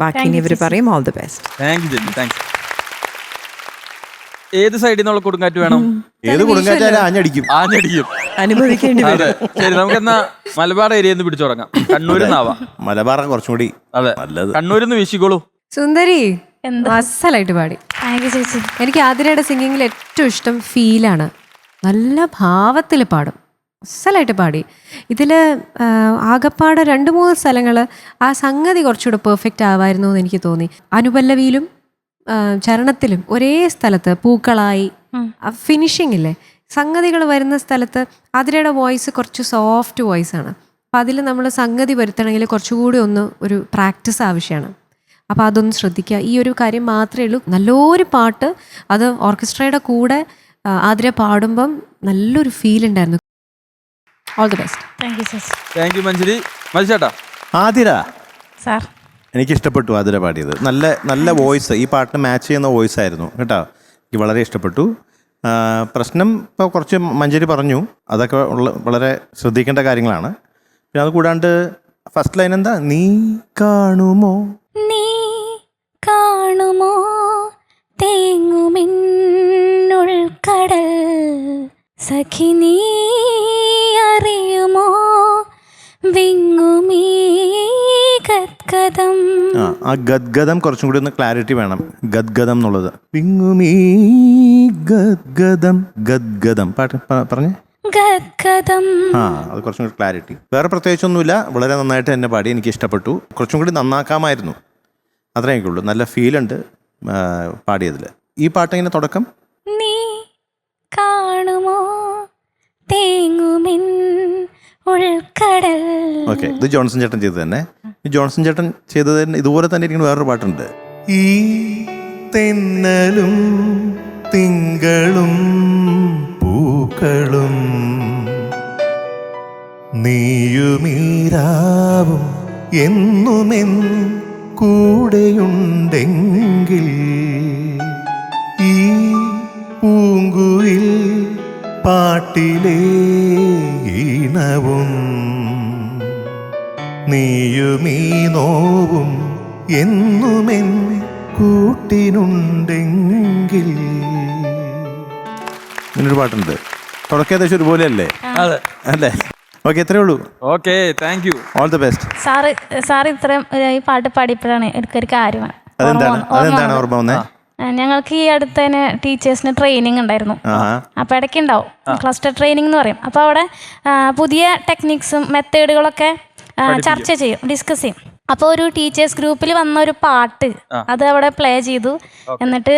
ബാക്കി ഇനി ഇവർ പറയും. All the best. Thank U, thanks. ഏത് സൈഡിൽ നിന്നുള്ള കൊടുങ്കാറ്റ് വേണം? ഏത് കൊടുങ്കാറ്റാലും ആഞ്ഞടിക്കും. അനുഭവിക്കേണ്ടി അതെ, ശരി. നമുക്കെന്നാ മലബാർ ഏരിയയിൽ നിന്ന് പിടിച്ചു തുടങ്ങാം. കണ്ണൂരിൽ നിന്നാവാം. മലബാർ കുറച്ചും കൂടി അതെ, നല്ലത്. കണ്ണൂരിൽ നിന്ന് വീശിക്കോളൂ. സുന്ദരി അസലായിട്ട് പാടി. ചേച്ചി എനിക്ക് ആതിരയുടെ സിംഗിങ്ങിൽ ഏറ്റവും ഇഷ്ടം ഫീലാണ്. നല്ല ഭാവത്തിൽ പാടും, അസലായിട്ട് പാടി. ഇതിൽ ആകപ്പാടെ 2-3 സ്ഥലങ്ങൾ ആ സംഗതി കുറച്ചുകൂടെ പെർഫെക്റ്റ് ആവായിരുന്നു എന്ന് എനിക്ക് തോന്നി. അനുപല്ലവിയിലും ചരണത്തിലും ഒരേ സ്ഥലത്ത് പൂക്കളായി ഫിനിഷിംഗ് ഇല്ലേ, സംഗതികൾ വരുന്ന സ്ഥലത്ത് ആതിരയുടെ വോയിസ് കുറച്ച് സോഫ്റ്റ് വോയിസ് ആണ്. അപ്പം അതിൽ നമ്മൾ സംഗതി വരുത്തണമെങ്കിൽ കുറച്ചുകൂടി ഒരു പ്രാക്ടീസ് ആവശ്യമാണ്. അപ്പോൾ അതൊന്ന് ശ്രദ്ധിക്കുക. ഈ ഒരു കാര്യം മാത്രമേ ഉള്ളൂ. നല്ലൊരു പാട്ട്, അത് ഓർക്കസ്ട്രയുടെ കൂടെ ആതിര പാടുമ്പം നല്ലൊരു ഫീൽ ഉണ്ടായിരുന്നു. All the best. Thank you ചേച്ചി. Thank you Manjari. മത്സേട്ടാ, ആതിര സാർ എനിക്ക് ഇഷ്ടപ്പെട്ടു ആതിര പാടിയത്. നല്ല വോയിസ്, ഈ പാട്ടിന് മാച്ച് ചെയ്യുന്ന വോയിസ് ആയിരുന്നു കേട്ടോ. എനിക്ക് വളരെ ഇഷ്ടപ്പെട്ടു. പ്രശ്നം ഇപ്പോൾ കുറച്ച് മഞ്ജരി പറഞ്ഞു, അതൊക്കെ വളരെ ശ്രദ്ധിക്കേണ്ട കാര്യങ്ങളാണ്. പിന്നെ അത് കൂടാണ്ട് ഫസ്റ്റ് ലൈൻ എന്താ? നീ കാണുമോ തേങ്ങുമെന്നുൾക്കടൽ സഖി നീ അറിയുമോ വിങ്ങുമീ ഗദ്ഗദം. ആ ഗദ്ഗദം കുറച്ചും കൂടി ഒന്ന് ക്ലാരിറ്റി വേണം. ഗദ്ഗദം എന്നുള്ളത് വിങ്ങുമീ ഗദ്ഗദം. ഗദ്ഗദം പാട്ട് പറഞ്ഞേ. ഗദ്ഗദം. അത് കുറച്ചും കൂടി ക്ലാരിറ്റി. വേറെ പ്രത്യേകിച്ചൊന്നുമില്ല, വളരെ നന്നായിട്ട് തന്നെ പാടി. എനിക്ക് ഇഷ്ടപ്പെട്ടു. കുറച്ചും കൂടി നന്നാക്കാമായിരുന്നു, അത്രേ എനിക്കുള്ളൂ. നല്ല ഫീലുണ്ട് പാടിയതിൽ. ഈ പാട്ടിങ്ങനെ തുടക്കം നീ കാണുമോ തേങ്ങുമെൻ ഉൾക്കടൽ. ഓക്കെ, ഇത് ജോൺസൺ ചേട്ടൻ ചെയ്തത് തന്നെ. ഈ ജോൺസൺ ചേട്ടൻ ചെയ്തത് ഇതുപോലെ തന്നെ ഇരിക്കുന്ന വേറൊരു പാട്ടുണ്ട്. ഈ തെന്നലും തിങ്കളും പൂക്കളും നീയുമീരാവും എന്നുമെൻ കൂടെയുണ്ടെങ്കിൽ ഈ പൂങ്കുയിൽ പാട്ടിലേ ഈണവും നീയുമീ നോവും എന്നുമെൻ കൂട്ടിനുണ്ടെങ്കിൽ. ഇങ്ങനൊരു പാട്ടുണ്ട്. തുടക്കം ഏകദേശം ഒരുപോലെ അല്ലേ? അതെ അല്ലേ? ഓക്കെ, എത്രയേ ഉള്ളൂ. Okay, thank you. All the best. Sir ഇത്രയും ഈ പാട്ട് പാടിയപ്പോഴാണ് എനിക്കൊരു കാര്യമാണ്. അതെന്താണ് ഓർമ്മ വന്നേ? ഞങ്ങൾക്ക് ഈ അടുത്ത് തന്നെ ടീച്ചേഴ്സിന് ട്രെയിനിങ് ഉണ്ടായിരുന്നു. അപ്പോൾ ഇടയ്ക്ക് ഉണ്ടാവും ക്ലസ്റ്റർ ട്രെയിനിങ് എന്ന് പറയും. അപ്പോൾ അവിടെ പുതിയ ടെക്നിക്സും മെത്തേഡുകളൊക്കെ ചർച്ച ചെയ്യും, ഡിസ്കസ് ചെയ്യും. അപ്പോൾ ഒരു ടീച്ചേഴ്സ് ഗ്രൂപ്പിൽ വന്ന ഒരു പാട്ട് അത് അവിടെ പ്ലേ ചെയ്തു. എന്നിട്ട്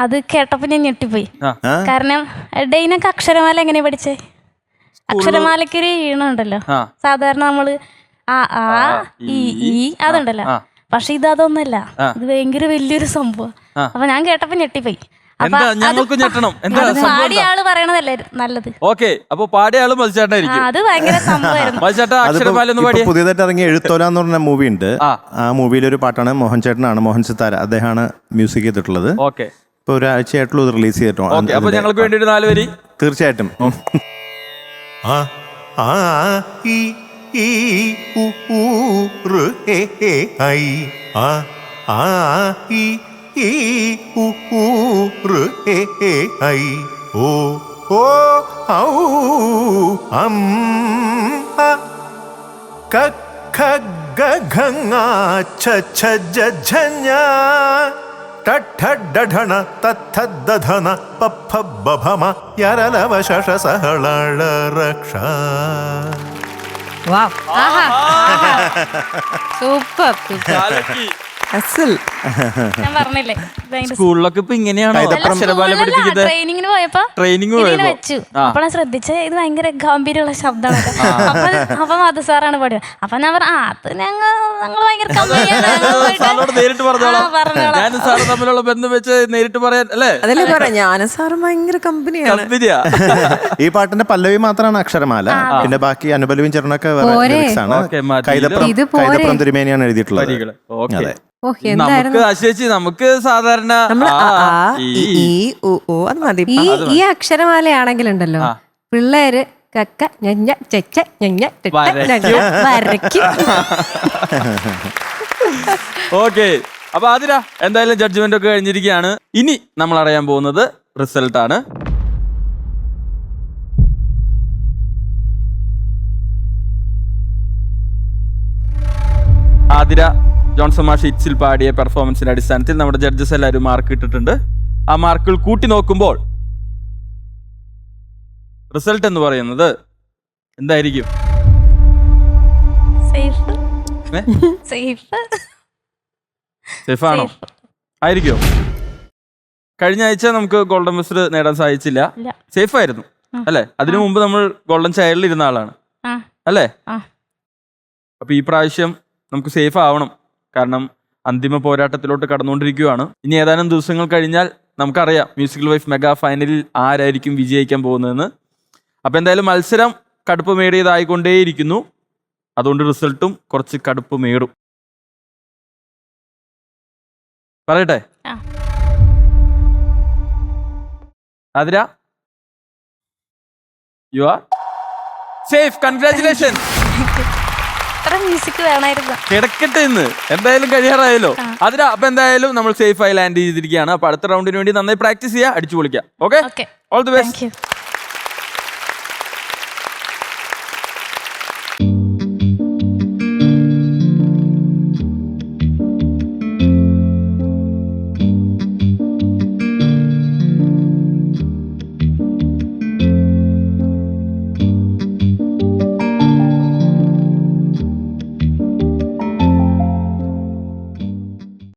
അത് കേട്ടപ്പോൾ ഞാൻ ഞെട്ടിപ്പോയി. കാരണം ഡെയിനൊക്കെ അക്ഷരമാല എങ്ങനെയാ പഠിച്ചേ? അക്ഷരമാലയ്ക്കൊരു ഈണുണ്ടല്ലോ, സാധാരണ നമ്മള് ആ ഈ അതുണ്ടല്ലോ. പക്ഷെ അതൊന്നല്ല, ഇത് ഭയങ്കര വലിയൊരു സംഭവം. അപ്പൊ ഞാൻ കേട്ടപ്പോ ഞെട്ടിപ്പോയി. പാടിയ ആള് പറയണതല്ലേ നല്ലത്. ഓക്കെ, അപ്പൊ പാടിയ ആള് മത്സേട്ടായിരിക്കും. അത് ഭയങ്കര സംഭവമായിരുന്നു. പുതിയതായിട്ട് ഇറങ്ങിയ എഴുത്തോല എന്ന് പറഞ്ഞ മൂവി ഉണ്ട്. ആ മൂവിയിലൊരു പാട്ടാണ് മോഹൻ ചേട്ടനാണ്, മോഹൻ സിത്താര, അദ്ദേഹമാണ് മ്യൂസിക് ചെയ്തിട്ടുള്ളത്. ഓക്കെ, ഇപ്പൊ ഒരാഴ്ചയായിട്ടുള്ളൂ ഇത് റിലീസ് ചെയ്തിട്ടുണ്ട്. അപ്പൊ ഞങ്ങൾക്ക് വേണ്ടി 4 വരി. തീർച്ചയായിട്ടും. ആ ഈ ഈ ഉ ഊ ഋ എ എ ഐ ആ ആ ഈ ഉ ഊ ഋ എ എ ഐ ഓ ഓ ഔ അം അ ക ഖ ഗ ഘ ങ ഛ ഛ ജ ഝ ഞ ഠ ഠ ഡ ഢ ണ ത ഥ ദ ധ ന പ ഫ ബ ഭ മ യരലവ ശഷ സഹള ള രക്ഷ. സൂപ്പർ അസൽ. ഞാൻ പറഞ്ഞില്ലേ സ്കൂളിലൊക്കെ ഇപ്പൊ ഇങ്ങനെയാണോ അക്ഷരമാല പഠിപ്പിക്കുന്നത്? ട്രെയിനിങ്ങിന് പോയപ്പോ ട്രെയിനിങ് ഇതിങ്ങനെ വെച്ചു. അപ്പോൾ ഞാൻ ശ്രദ്ധിച്ചത് ഇത് ഭയങ്കര ഗംഭീരമുള്ള ശബ്ദമാണ്. അപ്പൊ മധു സാറാണ് പാടുക. അപ്പൊ ഞാൻ പറഞ്ഞു അത് ഞങ്ങൾ ഭയങ്കര സാറിനോട് നേരിട്ട് പറഞ്ഞോളാം. ഞാനും സാറും തമ്മിലുള്ള ബന്ധം വെച്ച് നേരിട്ട് പറയാൻ അല്ലേ? അതല്ലേ പറയാം, ഞാനും സാറും ഭയങ്കര കമ്പനിയാണ്. കമ്പനിയാ. ഈ പാട്ടിന്റെ പല്ലവി മാത്രമാണ് അക്ഷരമാല, പിന്നെ ബാക്കി അനുപലവിയും ചരണമൊക്കെ വേറെ lyrics ആണ്. കൈതപ്രം തിരുമേനിയാണ് എഴുതിയിട്ടുള്ളത്. അതെ. നമുക്ക് ആശേച്ചി നമുക്ക് സാധാരണ ഈ അക്ഷരമാലയാണെങ്കിലുണ്ടല്ലോ പിള്ളേര് കക്ക ഞഞ്ഞ ചെച്ച ഞഞ്ഞ വരയ്ക്കും. ഓക്കെ, അപ്പൊ ആതിര എന്തായാലും ജഡ്ജ്മെന്റ് ഒക്കെ കഴിഞ്ഞിരിക്കുകയാണ്. ഇനി നമ്മൾ അറിയാൻ പോകുന്നത് റിസൾട്ട് ആണ്. ആതിര ജോൺസൺ മാഷ് ഹിറ്റ്സിൽ പാടിയ പെർഫോമൻസിന്റെ അടിസ്ഥാനത്തിൽ നമ്മുടെ ജഡ്ജസ് എല്ലാവരും മാർക്ക് ഇട്ടിട്ടുണ്ട്. ആ മാർക്കുകൾ കൂട്ടി നോക്കുമ്പോൾ റിസൾട്ട് എന്ന് പറയുന്നത് എന്തായിരിക്കും? സേഫ് ആണോ? ആയിരിക്കോ? കഴിഞ്ഞ ആഴ്ച നമുക്ക് ഗോൾഡൻ ബസർ നേടാൻ സാധിച്ചില്ല. സേഫ് ആയിരുന്നു അല്ലേ? അതിനു മുമ്പ് നമ്മൾ ഗോൾഡൻ ചയറിൽ ഇരുന്ന ആളാണ് അല്ലേ? അപ്പൊ ഈ പ്രാവശ്യം നമുക്ക് സേഫ് ആവണം, കാരണം അന്തിമ പോരാട്ടത്തിലോട്ട് കടന്നുകൊണ്ടിരിക്കുകയാണ്. ഇനി ഏതാനും ദിവസങ്ങൾ കഴിഞ്ഞാൽ നമുക്കറിയാം മ്യൂസിക്കൽ വൈഫ് മെഗാ ഫൈനലിൽ ആരായിരിക്കും വിജയിക്കാൻ പോകുന്നതെന്ന്. അപ്പം എന്തായാലും മത്സരം കടുപ്പമേറിയതായിക്കൊണ്ടേയിരിക്കുന്നു. അതുകൊണ്ട് റിസൾട്ടും കുറച്ച് കടുപ്പമേറും. പറയട്ടെ Athira, you are safe. Congratulation. Music വേണമായിരുന്നു. കിടക്കട്ടെ ഇന്ന് എന്തായാലും കഴിയാറായല്ലോ അതിന്. അപ്പൊ എന്തായാലും നമ്മൾ സേഫ് ആയി ലാൻഡ് ചെയ്തിരിക്കുകയാണ്. അപ്പൊ അടുത്ത റൗണ്ടിന് വേണ്ടി നന്നായി പ്രാക്ടീസ് ചെയ്യുക, അടിച്ചു പൊളിക്കാം. Okay, all the best.